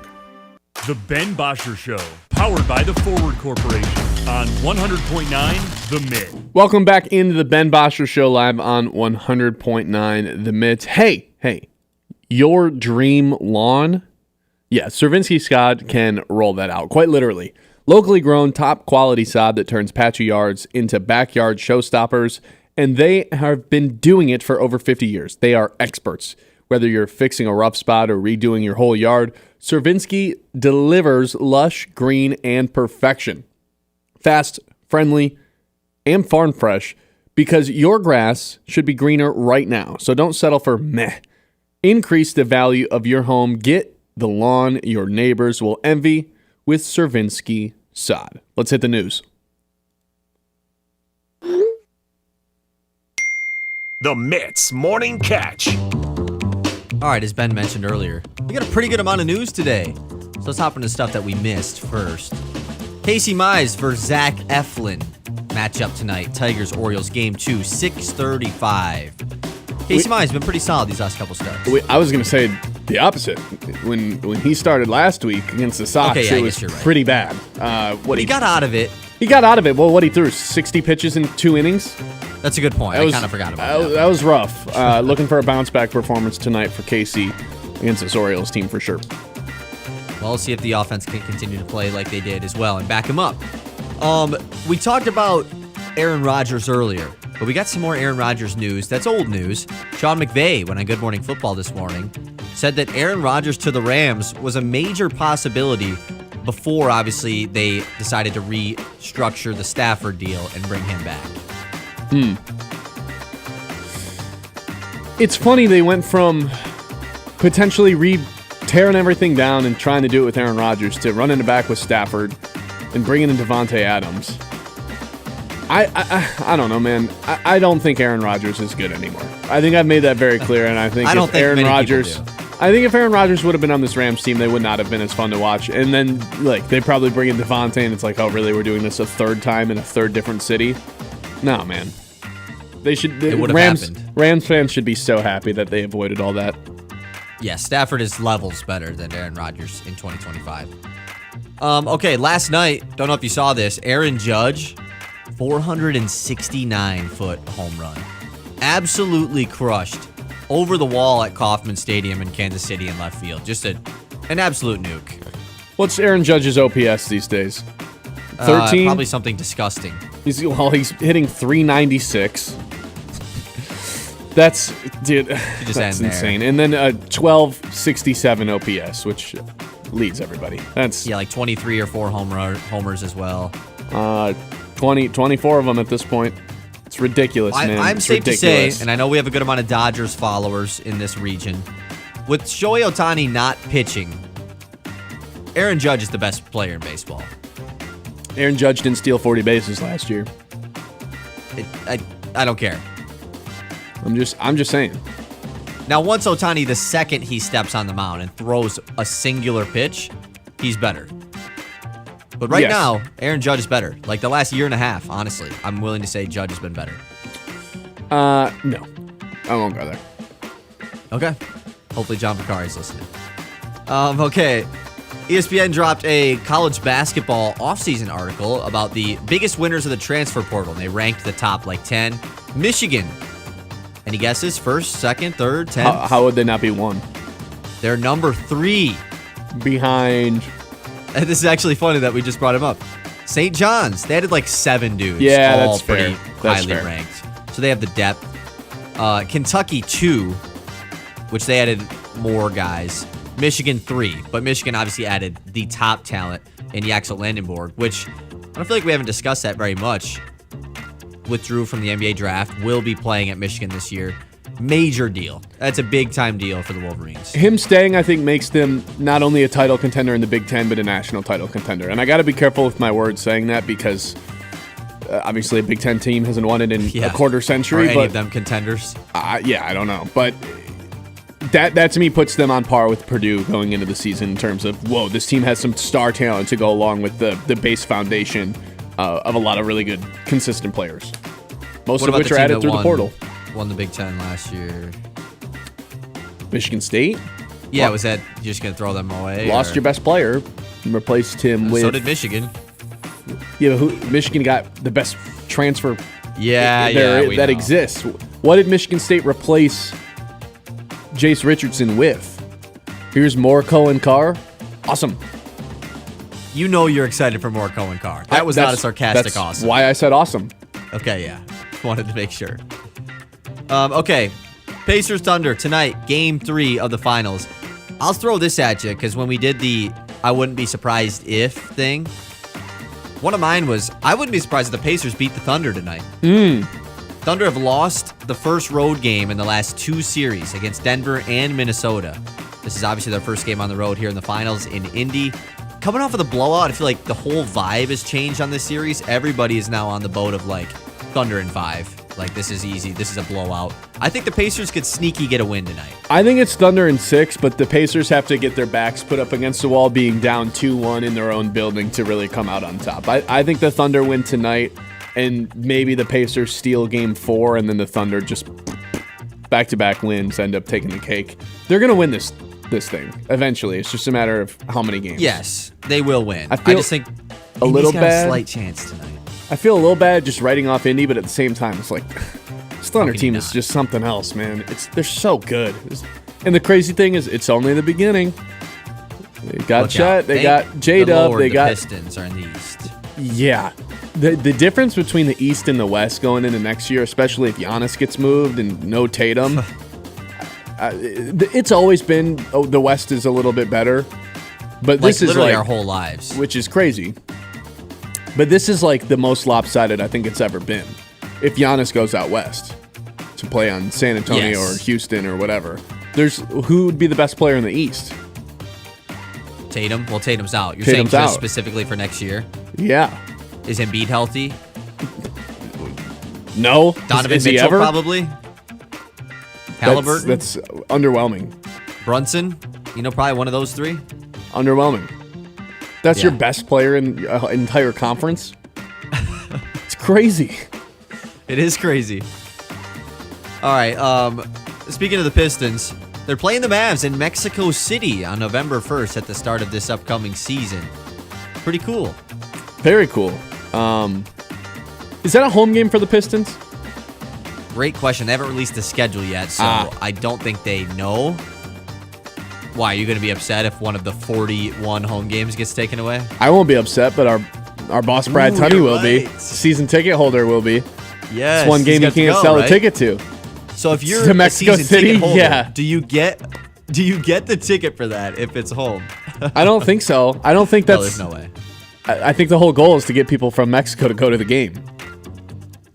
The Ben Bosscher Show, powered by the Forward Corporation on 100.9 The Mitt. Welcome back into the Ben Bosscher Show live on 100.9 The Mitt. Hey, your dream lawn? Yeah, Cervinsky Sod can roll that out, quite literally. Locally grown, top quality sod that turns patchy yards into backyard showstoppers, and they have been doing it for over 50 years. They are experts. Whether you're fixing a rough spot or redoing your whole yard, Cervinsky delivers lush, green, and perfection. Fast, friendly, and farm fresh, because your grass should be greener right now. So don't settle for meh. Increase the value of your home. Get the lawn your neighbors will envy with Cervinsky sod. Let's hit the news. The Mitt's Morning Catch. All right, as Ben mentioned earlier, we got a pretty good amount of news today. So let's hop into stuff that we missed first. Casey Mize versus Zach Eflin matchup tonight. Tigers-Orioles game 2, 6:35. Casey Mize has been pretty solid these last couple starts. I was going to say the opposite. When he started last week against the Sox, it was pretty bad. He got out of it. He got out of it. Well, what he threw, 60 pitches in 2 innings? That's a good point. I kind of forgot about that. That was rough. Looking for a bounce-back performance tonight for Casey against this Orioles team for sure. Well, we'll see if the offense can continue to play like they did as well and back him up. We talked about Aaron Rodgers earlier, but we got some more Aaron Rodgers news. That's old news. Sean McVay went on Good Morning Football this morning, said that Aaron Rodgers to the Rams was a major possibility before, obviously, they decided to restructure the Stafford deal and bring him back. It's funny they went from potentially tearing everything down and trying to do it with Aaron Rodgers to running it back with Stafford and bringing in Devontae Adams. I don't know, man. I don't think Aaron Rodgers is good anymore. I think I've made that very clear, and I think if Aaron Rodgers would have been on this Rams team, they would not have been as fun to watch. And then, they probably bring in Devontae, and it's like, oh, really? We're doing this a third time in a third different city? No, man. It would have happened. Rams fans should be so happy that they avoided all that. Yeah, Stafford is levels better than Aaron Rodgers in 2025. Okay, last night, don't know if you saw this, Aaron Judge, 469-foot home run. Absolutely crushed over the wall at Kauffman Stadium in Kansas City in left field. Just an absolute nuke. What's Aaron Judge's OPS these days? 13? Probably something disgusting. He's hitting 396. That's insane. And then 1267 OPS, which leads everybody. That's 23 or 4 homers as well. 24 of them at this point. It's ridiculous, man. I'm safe to say, and I know we have a good amount of Dodgers followers in this region, with Shohei Ohtani not pitching, Aaron Judge is the best player in baseball. Aaron Judge didn't steal 40 bases last year. I don't care. I'm just saying. Now, once Ohtani, the second he steps on the mound and throws a singular pitch, he's better. But right now, Aaron Judge is better. Like the last year and a half, honestly, I'm willing to say Judge has been better. No. I won't go there. Okay. Hopefully John Vicari's listening. Okay. ESPN dropped a college basketball offseason article about the biggest winners of the transfer portal, and they ranked the top 10. Michigan. Any guesses? First, second, third, 10th? How would they not be one? They're number 3. Behind. And this is actually funny that we just brought him up. St. John's. They added 7 dudes. Yeah, all that's pretty fair. highly ranked. So they have the depth. Kentucky 2, which they added more guys. Michigan 3, but Michigan obviously added the top talent in Yaxel Landenborg, which I don't feel like we haven't discussed that very much. Withdrew from the NBA draft, will be playing at Michigan this year. Major deal. That's a big-time deal for the Wolverines. Him staying, I think, makes them not only a title contender in the Big Ten, but a national title contender. And I got to be careful with my words saying that because obviously a Big Ten team hasn't won it in a quarter century. Are any of them contenders? I don't know. But that to me puts them on par with Purdue going into the season in terms of, whoa, this team has some star talent to go along with the base foundation of a lot of really good, consistent players. Most of which are added through the portal. Won the Big Ten last year. Michigan State? Yeah, was that you're just going to throw them away? Lost your best player and replaced him with... So did Michigan. Yeah, Michigan got the best transfer that exists. What did Michigan State replace Jace Richardson with? Here's more Colin Carr. Awesome. You know you're excited for more Colin Carr. That was not a sarcastic awesome. That's why I said awesome. Okay, yeah. Wanted to make sure. Okay. Pacers Thunder tonight, game 3 of the finals. I'll throw this at you because when we did the I wouldn't be surprised if thing, one of mine was I wouldn't be surprised if the Pacers beat the Thunder tonight. Thunder have lost the first road game in the last 2 series against Denver and Minnesota. This is obviously their first game on the road here in the finals in Indy. Coming off of the blowout, I feel like the whole vibe has changed on this series. Everybody is now on the boat of Thunder in 5. This is easy. This is a blowout. I think the Pacers could sneaky get a win tonight. I think it's Thunder in 6, but the Pacers have to get their backs put up against the wall being down 2-1 in their own building to really come out on top. I think the Thunder win tonight, and maybe the Pacers steal game 4, and then the Thunder just back-to-back wins end up taking the cake. They're going to win this thing eventually. It's just a matter of how many games. Yes, they will win. I just think a little got bad. A slight chance tonight. I feel a little bad just writing off Indy, but at the same time, it's this Thunder team is just something else, man. They're so good. And the crazy thing is, it's only the beginning. They got Chet, they got J-Dub, they got... The Pistons are in the East. Yeah. The difference between the East and the West going into next year, especially if Giannis gets moved and no Tatum, It's always been the West is a little bit better, but this is literally like our whole lives, which is crazy. But this is like the most lopsided I think it's ever been. If Giannis goes out west to play on San Antonio or Houston or whatever, who would be the best player in the East? Tatum. Well, Tatum's out. You're Tatum's saying just out. specifically for next year? Yeah. Is Embiid healthy? No. Donovan is he Mitchell ever? probably. Halliburton. That's underwhelming. Brunson. Probably one of those three. Underwhelming. That's your best player in an entire conference? It's crazy. It is crazy. All right. Speaking of the Pistons, they're playing the Mavs in Mexico City on November 1st at the start of this upcoming season. Pretty cool. Very cool. Is that a home game for the Pistons? Great question. They haven't released the schedule yet, so I don't think they know. Why, are you going to be upset if one of the 41 home games gets taken away? I won't be upset, but our boss Brad Tunney will be. Season ticket holder will be. Yes. It's one game you can't sell a ticket to. So if you're to a Mexico season City, ticket holder, yeah. do you get the ticket for that if it's home? I don't think so. I don't think that's. No, there's no way. I think the whole goal is to get people from Mexico to go to the game.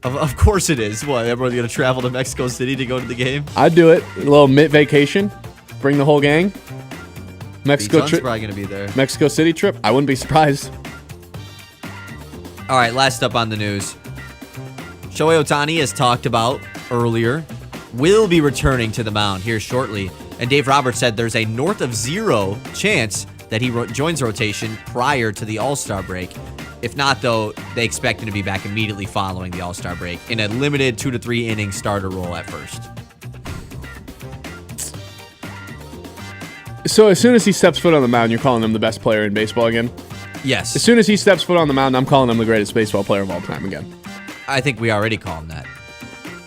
Of course it is. What, everyone's going to travel to Mexico City to go to the game? I'd do it. A little Mitt vacation. Bring the whole gang. Mexico trip. Probably going to be there. Mexico City trip. I wouldn't be surprised. All right, last up on the news. Shohei Ohtani, as talked about earlier, will be returning to the mound here shortly. And Dave Roberts said there's a north of 0 chance that he joins rotation prior to the All-Star break. If not, though, they expect him to be back immediately following the All-Star break in a limited 2 to 3 inning starter role at first. So as soon as he steps foot on the mound, you're calling him the best player in baseball again? Yes. As soon as he steps foot on the mound, I'm calling him the greatest baseball player of all time again. I think we already call him that.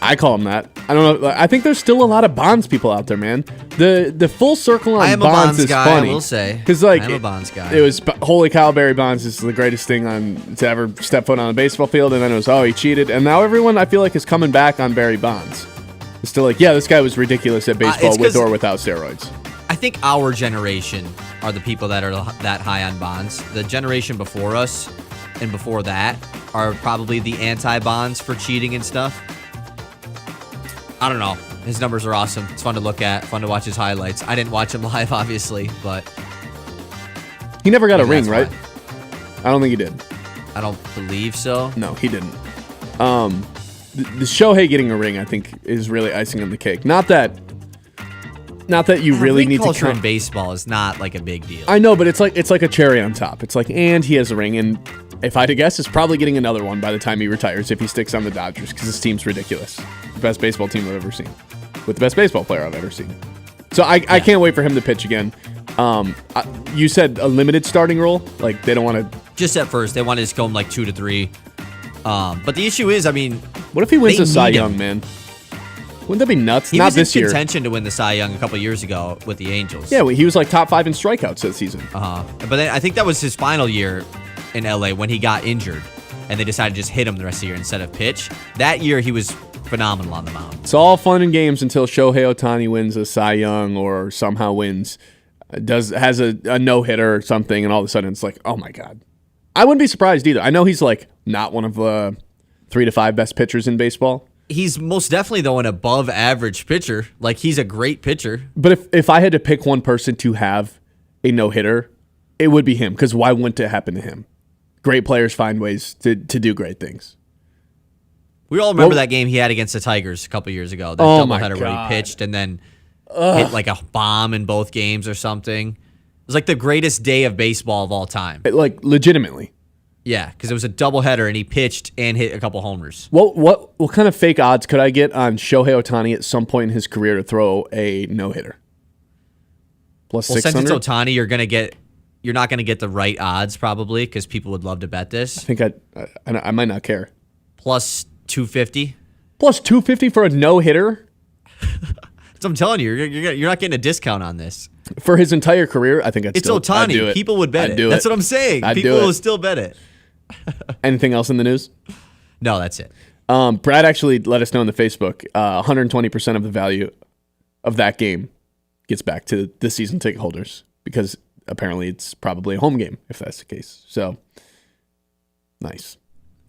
I call him that. I don't know. I think there's still a lot of Bonds people out there, man. The full circle on Bonds is guy, funny. I will say. Because like I'm a Bonds guy. It was holy cow, Barry Bonds is the greatest thing to ever step foot on a baseball field, and then it was he cheated, and now everyone I feel like is coming back on Barry Bonds. It's still like this guy was ridiculous at baseball with or without steroids. I think our generation are the people that are that high on Bonds. The generation before us and before that are probably the anti-Bonds for cheating and stuff. I don't know. His numbers are awesome. It's fun to look at, fun to watch his highlights. I didn't watch him live, obviously, but he never got a ring, right? I don't think he did. I don't believe so. No, he didn't. The Shohei getting a ring, I think, is really icing on the cake. Not that you really need to. Culture in baseball is not like a big deal. I know, but it's like a cherry on top. It's like, and he has a ring, and if I had to guess, is probably getting another one by the time he retires if he sticks on the Dodgers because his team's ridiculous. The best baseball team I've ever seen, with the best baseball player I've ever seen. So I can't wait for him to pitch again. You said a limited starting role, like they don't want to. Just at first, they want to just go him like 2 to 3. But the issue is, I mean, what if he wins the Cy Young, man? Wouldn't that be nuts? He Not was this in year. contention to win the Cy Young a couple years ago with the Angels. Yeah, he was like top 5 in strikeouts that season. But then I think that was his final year in LA when he got injured, and they decided to just hit him the rest of the year instead of pitch. That year he was phenomenal on the mound. It's all fun and games until Shohei Ohtani wins a Cy Young or somehow has a no-hitter or something, and all of a sudden it's like, oh my God. I wouldn't be surprised either. I know he's like not one of the 3 to 5 best pitchers in baseball. He's most definitely, though, an above-average pitcher. Like, he's a great pitcher. But if I had to pick one person to have a no-hitter, it would be him, because why wouldn't it happen to him? Great players find ways to do great things. We all remember that game he had against the Tigers a couple years ago. That doubleheader where he pitched and then hit like a bomb in both games or something. It was like the greatest day of baseball of all time. Like, legitimately. Yeah, because it was a doubleheader and he pitched and hit a couple homers. What kind of fake odds could I get on Shohei Ohtani at some point in his career to throw a no-hitter? Plus 600? Since it's Ohtani, you're not going to get the right odds probably because people would love to bet this. I think I might not care. Plus 250. Plus 250 for a no-hitter? So I'm telling you, you're not getting a discount on this. For his entire career, I think I'd it's still Ohtani. I'd do it. People would bet I'd it. do That's what I'm saying. People will still bet it. Anything else in the news? No, that's it. Brad actually let us know in the Facebook, 120% of the value of that game gets back to the season ticket holders, because apparently it's probably a home game if that's the case. So, nice.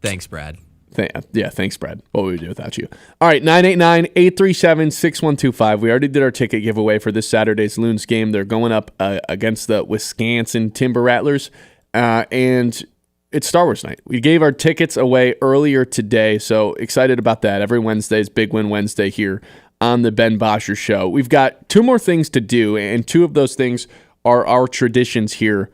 Thanks, Brad. Thanks, Brad. What would we do without you? All right, 989-837-6125. We already did our ticket giveaway for this Saturday's Loons game. They're going up against the Wisconsin Timber Rattlers, and it's Star Wars night. We gave our tickets away earlier today, so excited about that. Every Wednesday is Big Win Wednesday here on the Ben Bosscher Show. We've got 2 more things to do, and 2 of those things are our traditions here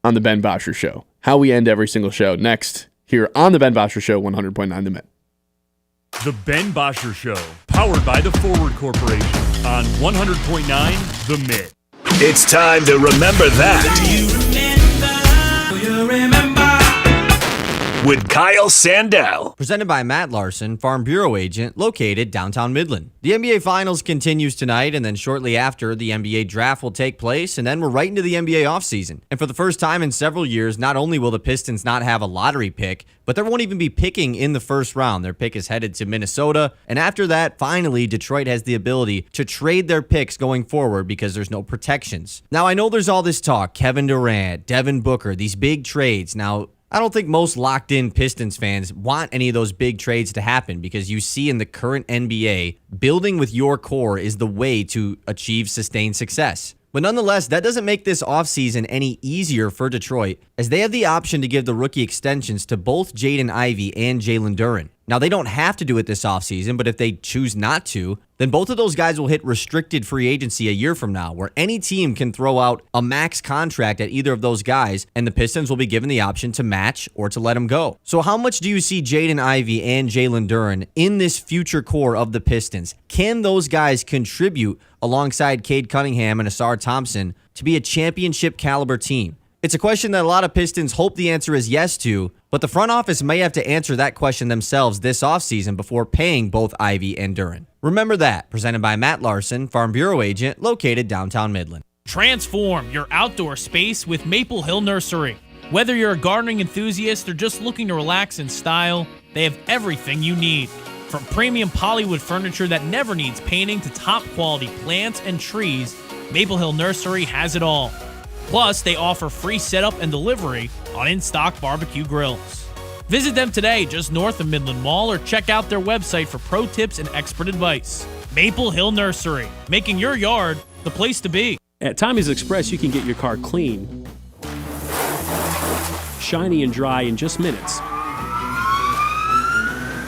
on the Ben Bosscher Show. How we end every single show. Next, here on the Ben Bosscher Show, 100.9 The Mitt. The Ben Bosscher Show, powered by the Forward Corporation on 100.9 The Mitt. It's time to remember that. You remember. With Kyle Sandell. Presented by Matt Larson, Farm Bureau Agent, located downtown Midland. The NBA Finals continues tonight, and then shortly after, the NBA Draft will take place, and then we're right into the NBA offseason. And for the first time in several years, not only will the Pistons not have a lottery pick, but they won't even be picking in the first round. Their pick is headed to Minnesota, and after that, finally, Detroit has the ability to trade their picks going forward because there's no protections. Now, I know there's all this talk, Kevin Durant, Devin Booker, these big trades. Now, I don't think most locked-in Pistons fans want any of those big trades to happen, because you see in the current NBA, building with your core is the way to achieve sustained success. But nonetheless, that doesn't make this offseason any easier for Detroit, as they have the option to give the rookie extensions to both Jaden Ivey and Jalen Duren. Now, they don't have to do it this offseason, but if they choose not to, then both of those guys will hit restricted free agency a year from now, where any team can throw out a max contract at either of those guys, and the Pistons will be given the option to match or to let them go. So how much do you see Jaden Ivey and Jalen Duren in this future core of the Pistons? Can those guys contribute alongside Cade Cunningham and Asar Thompson to be a championship caliber team? It's a question that a lot of Pistons hope the answer is yes to, but the front office may have to answer that question themselves this offseason before paying both Ivey and Duren. Remember that. Presented by Matt Larson, Farm Bureau Agent, located downtown Midland. Transform your outdoor space with Maple Hill Nursery. Whether you're a gardening enthusiast or just looking to relax in style, they have everything you need. From premium polywood furniture that never needs painting to top quality plants and trees, Maple Hill Nursery has it all. Plus, they offer free setup and delivery on in-stock barbecue grills. Visit them today just north of Midland Mall, or check out their website for pro tips and expert advice. Maple Hill Nursery, making your yard the place to be. At Tommy's Express, you can get your car clean, shiny and dry in just minutes.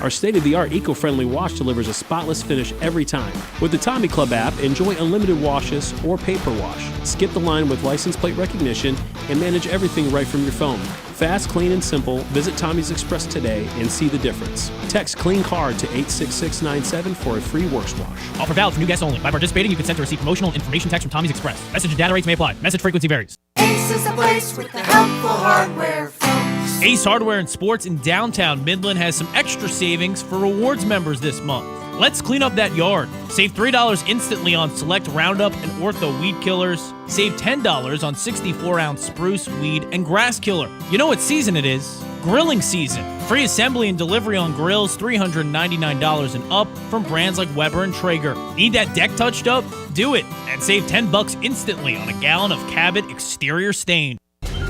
Our state-of-the-art eco-friendly wash delivers a spotless finish every time. With the Tommy Club app, enjoy unlimited washes or paper wash. Skip the line with license plate recognition and manage everything right from your phone. Fast, clean, and simple. Visit Tommy's Express today and see the difference. Text CLEAN CARD to 86697 for a free works wash. Offer valid for new guests only. By participating, you consent to receive promotional information text from Tommy's Express. Message and data rates may apply. Message frequency varies. Ace is the place with the helpful hardware, folks. Ace Hardware and Sports in downtown Midland has some extra savings for rewards members this month. Let's clean up that yard. Save $3 instantly on select Roundup and Ortho weed killers. Save $10 on 64-ounce spruce, weed, and grass killer. You know what season it is? Grilling season. Free assembly and delivery on grills, $399 and up from brands like Weber and Traeger. Need that deck touched up? Do it and save $10 instantly on a gallon of Cabot exterior stain.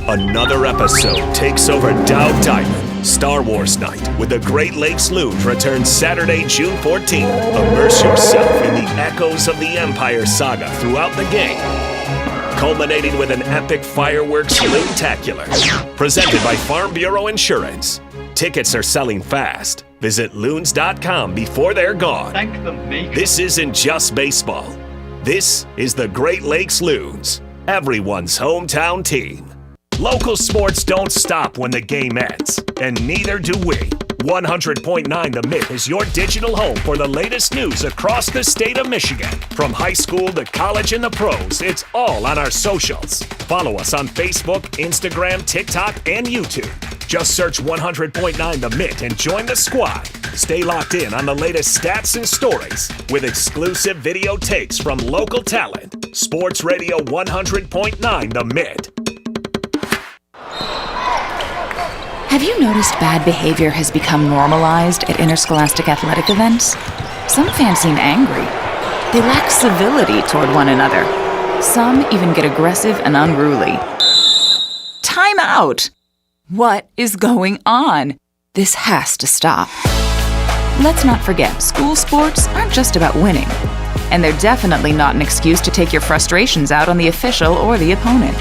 Another episode takes over Dow Diamond. Star Wars Night with the Great Lakes Loons returns Saturday, June 14th. Immerse yourself in the echoes of the Empire saga throughout the game, culminating with an epic fireworks loontacular. Presented by Farm Bureau Insurance. Tickets are selling fast. Visit loons.com before they're gone. Thank the maker. This isn't just baseball. This is the Great Lakes Loons, everyone's hometown team. Local sports don't stop when the game ends, and neither do we. 100.9 The Mitt is your digital home for the latest news across the state of Michigan. From high school to college and the pros, it's all on our socials. Follow us on Facebook, Instagram, TikTok, and YouTube. Just search 100.9 The Mitt and join the squad. Stay locked in on the latest stats and stories with exclusive video takes from local talent. Sports Radio 100.9 The Mitt. Have you noticed bad behavior has become normalized at interscholastic athletic events? Some fans seem angry. They lack civility toward one another. Some even get aggressive and unruly. Time out! What is going on? This has to stop. Let's not forget, school sports aren't just about winning. And they're definitely not an excuse to take your frustrations out on the official or the opponent.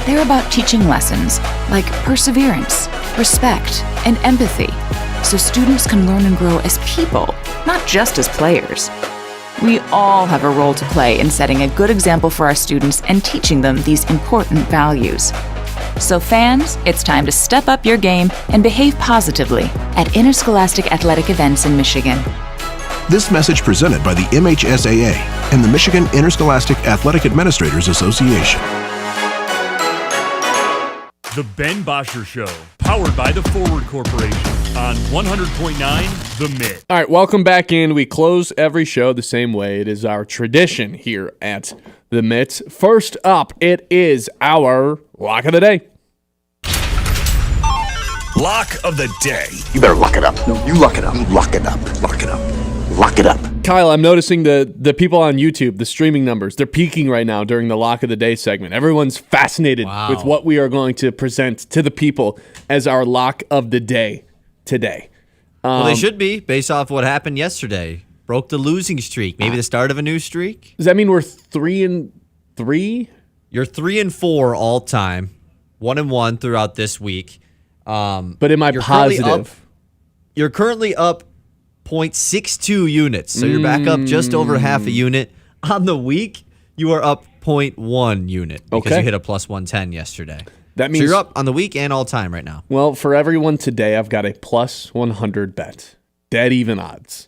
They're about teaching lessons like perseverance, respect, and empathy, so students can learn and grow as people, not just as players. We all have a role to play in setting a good example for our students and teaching them these important values. So fans, it's time to step up your game and behave positively at interscholastic athletic events in Michigan. This message presented by the MHSAA and the Michigan Interscholastic Athletic Administrators Association. The Ben Bosscher Show, powered by the Forward Corporation on 100.9 The Mitt. All right, welcome back in. We close every show the same way. It is our tradition here at The Mitt. First up, it is our Lock of the Day. Lock of the Day. You better lock it up. No, you lock it up. Lock it up. Lock it up. Lock it up. Kyle, I'm noticing the people on YouTube, the streaming numbers, they're peaking right now during the Lock of the Day segment. Everyone's fascinated with what we are going to present to the people as our Lock of the Day today. Well, they should be, based off what happened yesterday. Broke the losing streak. Maybe the start of a new streak. Does that mean we're 3-3? You're 3-4 all time. 1-1 throughout this week. But am I positive? You're currently up 0.62 units. So you're back up just over half a unit. On the week, you are up 0.1 unit because you hit a plus 110 yesterday. That means so you're up on the week and all time right now. Well, for everyone today, I've got a plus 100 bet. Dead even odds.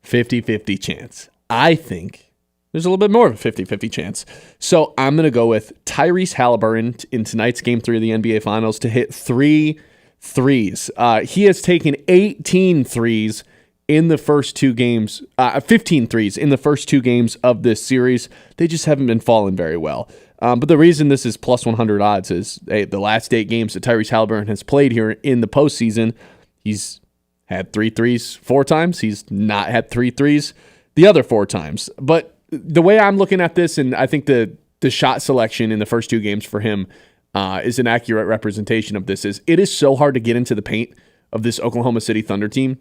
50-50 chance. I think there's a little bit more of a 50-50 chance. So I'm going to go with Tyrese Halliburton in tonight's Game 3 of the NBA Finals to hit 3 threes. He has taken 18 threes in the first two games, 15 threes in the first two games of this series. They just haven't been falling very well. But the reason this is plus 100 odds is the last 8 games that Tyrese Halliburton has played here in the postseason, he's had 3 threes 4 times. He's not had 3 threes the other 4 times. But the way I'm looking at this, and I think the shot selection in the first 2 games for him is an accurate representation of this, is it is so hard to get into the paint of this Oklahoma City Thunder team.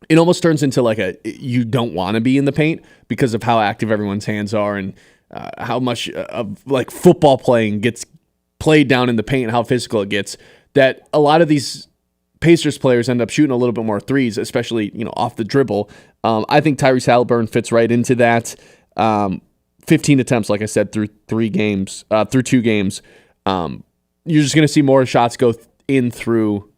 It almost turns into like you don't want to be in the paint because of how active everyone's hands are and how much of like football playing gets played down in the paint, how physical it gets, that a lot of these Pacers players end up shooting a little bit more threes, especially, off the dribble. I think Tyrese Halliburton fits right into that. 15 attempts, like I said, through 2 games. You're just going to see more shots go in through,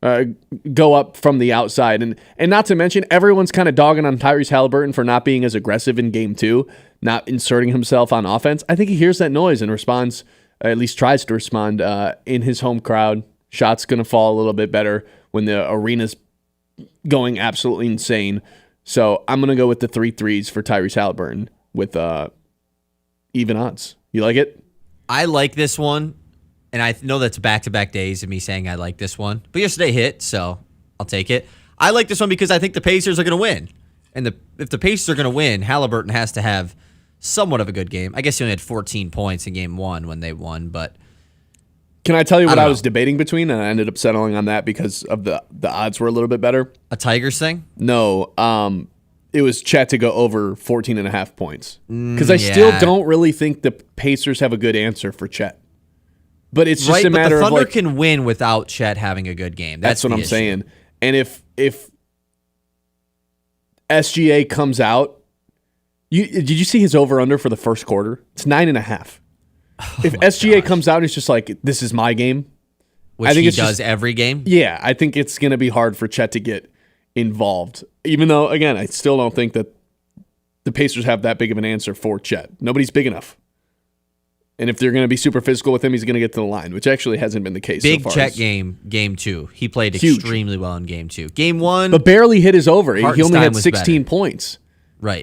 go up from the outside. And not to mention, everyone's kind of dogging on Tyrese Halliburton for not being as aggressive in Game 2, not inserting himself on offense. I think he hears that noise and responds, at least tries to respond in his home crowd. Shots going to fall a little bit better when the arena's going absolutely insane. So I'm going to go with the 3 threes for Tyrese Halliburton with even odds. You like it? I like this one, and I know that's back-to-back days of me saying I like this one. But yesterday hit, so I'll take it. I like this one because I think the Pacers are going to win. And if the Pacers are going to win, Halliburton has to have somewhat of a good game. I guess he only had 14 points in Game 1 when they won, but... Can I tell you what I was debating between, and I ended up settling on that because of the odds were a little bit better? A Tigers thing? No. It was Chet to go over 14.5 points. Because I still don't really think the Pacers have a good answer for Chet. But it's just a matter of the Thunder can win without Chet having a good game. That's what I'm saying. And if SGA comes out, did you see his over-under for the first quarter? It's 9.5. If SGA comes out and it's just like, this is my game. Which he does every game? Yeah, I think it's going to be hard for Chet to get involved. Even though, again, I still don't think that the Pacers have that big of an answer for Chet. Nobody's big enough. And if they're going to be super physical with him, he's going to get to the line, which actually hasn't been the case so far. Big Chet game 2. He played extremely well in Game 2. Game 1... But barely hit his over. He only had 16 points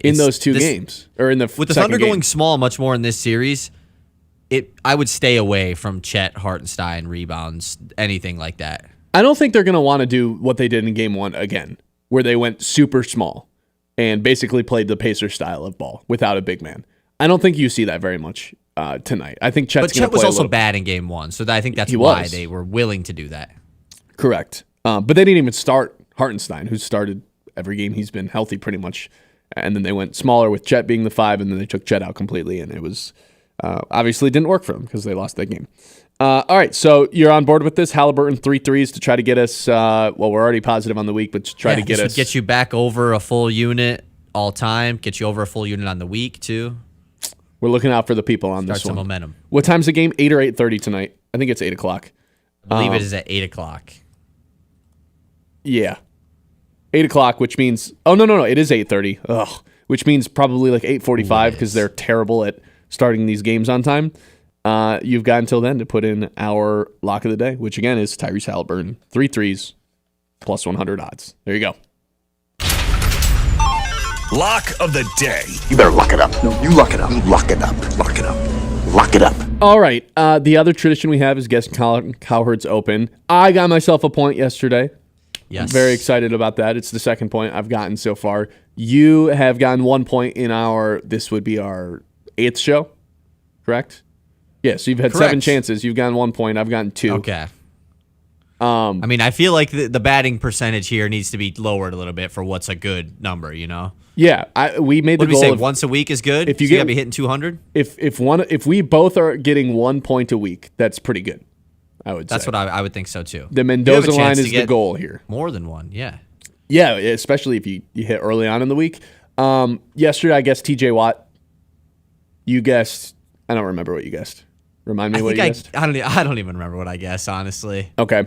in those 2 games. Or in the with the Thunder going small much more in this series... I would stay away from Chet, Hartenstein, rebounds, anything like that. I don't think they're going to want to do what they did in Game 1 again, where they went super small. and basically played the Pacers style of ball without a big man. I don't think you see that very much tonight. I think Chet's going to play Chet was also bad in game 1, so I think that's why they were willing to do that. Correct. But they didn't even start Hartenstein, who started every game. He's been healthy pretty much. And then they went smaller with Chet being the 5, and then they took Chet out completely, and it was obviously didn't work for them because they lost that game. All right, so you're on board with this. Halliburton 3 threes to try to get us, well, we're already positive on the week, but to try to get us. Get you back over a full unit all time, get you over a full unit on the week, too. We're looking out for the people on this one. Start some momentum. What time's the game? 8 or 8:30 tonight? I think it's 8 o'clock. I believe it is at 8 o'clock. Yeah. 8 o'clock, which means... Oh, no. It is 8:30. Ugh. Which means probably like 8:45 because they're terrible at starting these games on time. You've got until then to put in our lock of the day, which again is Tyrese Halliburton. 3 threes, plus 100 odds. There you go. Lock of the day. You better lock it up. No, you lock it up. Lock it up. Lock it up. Lock it up. All right. The other tradition we have is guessing Cowherd's Open. I got myself a point yesterday. Yes. I'm very excited about that. It's the second point I've gotten so far. You have gotten 1 point in this would be our 8th show, correct? Yeah, so you've had 7 chances. You've gotten 1 point. I've gotten 2. Okay. I mean, I feel like the batting percentage here needs to be lowered a little bit for what's a good number, you know? Yeah, we made the goal. What do we say, once a week is good? If you gotta be hitting 200? If we both are getting 1 point a week, that's pretty good. I would say. That's what I would think so too. The Mendoza line is the goal here. More than one, yeah. Yeah, especially if you hit early on in the week. Yesterday, I guessed TJ Watt. You guessed. I don't remember what you guessed. Remind me what you guessed. I don't even remember what I guessed, honestly. Okay.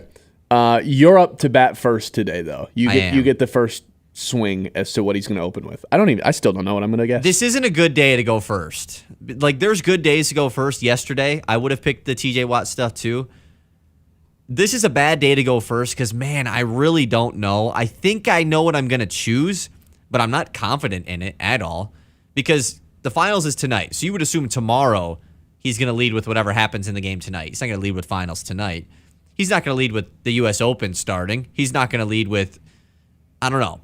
You're up to bat first today, though. You get the first swing as to what he's going to open with. I still don't know what I'm going to guess. This isn't a good day to go first. Like, there's good days to go first. Yesterday, I would have picked the TJ Watt stuff too. This is a bad day to go first because, man, I really don't know. I think I know what I'm going to choose, but I'm not confident in it at all because the finals is tonight. So you would assume tomorrow he's going to lead with whatever happens in the game tonight. He's not going to lead with finals tonight. He's not going to lead with the U.S. Open starting. He's not going to lead with, I don't know.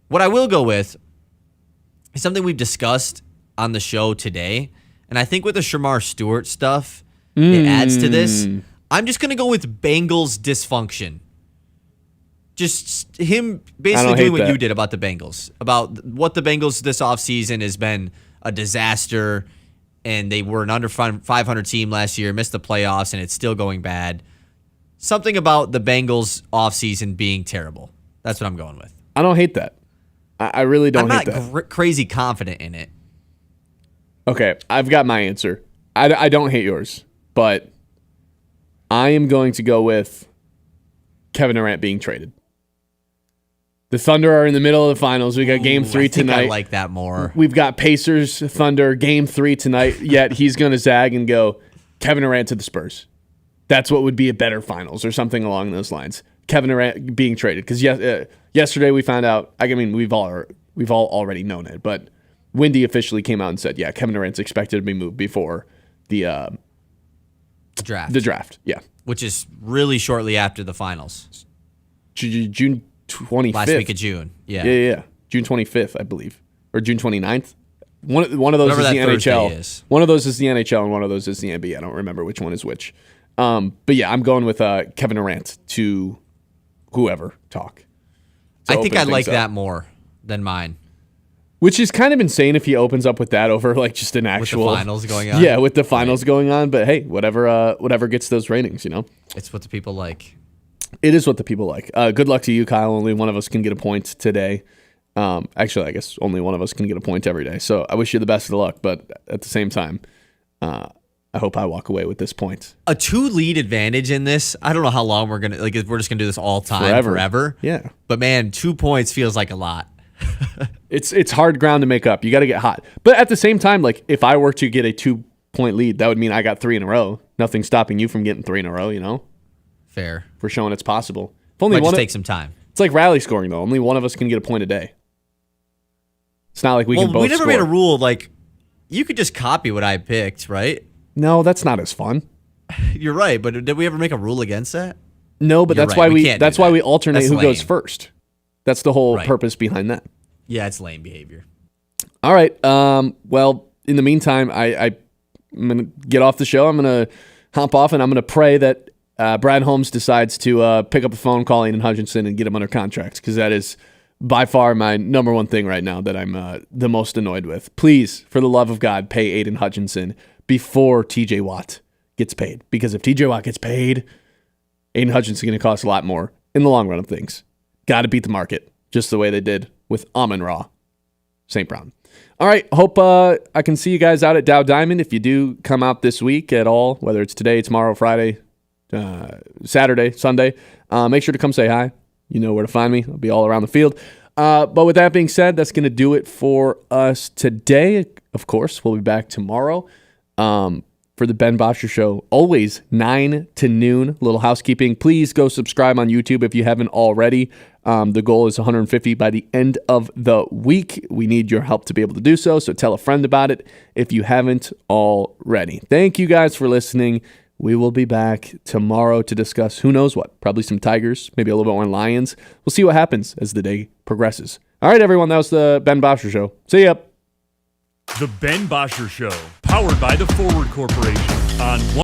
What I will go with is something we've discussed on the show today, and I think with the Shamar Stewart stuff, it adds to this. I'm just going to go with Bengals dysfunction. Just him basically doing what you did about the Bengals. About what the Bengals this offseason has been a disaster, and they were an under 500 team last year, missed the playoffs, and it's still going bad. Something about the Bengals offseason being terrible. That's what I'm going with. I don't hate that. I really don't hate that. I'm not crazy confident in it. Okay, I've got my answer. I don't hate yours, but I am going to go with Kevin Durant being traded. The Thunder are in the middle of the finals. We got Game 3 tonight. I like that more. We've got Pacers, Thunder, Game 3 tonight, yet he's going to zag and go, Kevin Durant to the Spurs. That's what would be a better finals or something along those lines. Kevin Durant being traded. Because yesterday we found out, I mean, we've all already known it, but Wendy officially came out and said, yeah, Kevin Durant's expected to be moved before the draft. The draft, yeah. Which is really shortly after the finals. June 25th. Last week of June, yeah. Yeah. June 25th, I believe. Or June 29th. One of those is the NHL. Is. One of those is the NHL and one of those is the NBA. I don't remember which one is which. But yeah, I'm going with Kevin Durant to whoever talk. I think I like that more than mine. Which is kind of insane if he opens up with that over like just an actual with the finals going on. Yeah, with the finals going on. But hey, whatever gets those ratings, you know. It's what the people like. It is what the people like. Good luck to you, Kyle. Only one of us can get a point today. Actually, I guess only one of us can get a point every day. So I wish you the best of luck. But at the same time, I hope I walk away with this point. A 2-lead advantage in this. I don't know how long we're just gonna do this all time forever. Yeah. But man, 2 points feels like a lot. It's hard ground to make up. You got to get hot. But at the same time, like if I were to get a 2-point lead, that would mean I got 3 in a row. Nothing stopping you from getting 3 in a row, you know? Fair. We're showing it's possible. If only might just take some time. It's like rally scoring, though. Only one of us can get a point a day. It's not like we can both we never score. made a rule like you could just copy what I picked, right? No, that's not as fun. You're right, but did we ever make a rule against that? No, but that's why we alternate who goes first. That's the whole purpose behind that. Yeah, it's lame behavior. All right. Well, in the meantime, I'm going to get off the show. I'm going to hop off, and I'm going to pray that Brad Holmes decides to pick up the phone, call Aiden Hutchinson, and get him under contract, because that is by far my number one thing right now that I'm the most annoyed with. Please, for the love of God, pay Aiden Hutchinson before TJ Watt gets paid. Because if TJ Watt gets paid, Aiden Hutchinson is going to cost a lot more in the long run of things. Got to beat the market, just the way they did with Amon-Ra St. Brown. All right, hope I can see you guys out at Dow Diamond. If you do come out this week at all, whether it's today, tomorrow, Friday, Saturday, Sunday, make sure to come say hi. You know where to find me. I'll be all around the field. But with that being said, that's going to do it for us today. Of course, we'll be back tomorrow for the Ben Bosscher Show. Always 9 to noon. A little housekeeping. Please go subscribe on YouTube if you haven't already. The goal is 150 by the end of the week. We need your help to be able to do so. So tell a friend about it if you haven't already. Thank you guys for listening. We will be back tomorrow to discuss who knows what. Probably some Tigers, maybe a little bit more Lions. We'll see what happens as the day progresses. All right, everyone. That was the Ben Bosscher Show. See ya. The Ben Bosscher Show, powered by the Forward Corporation on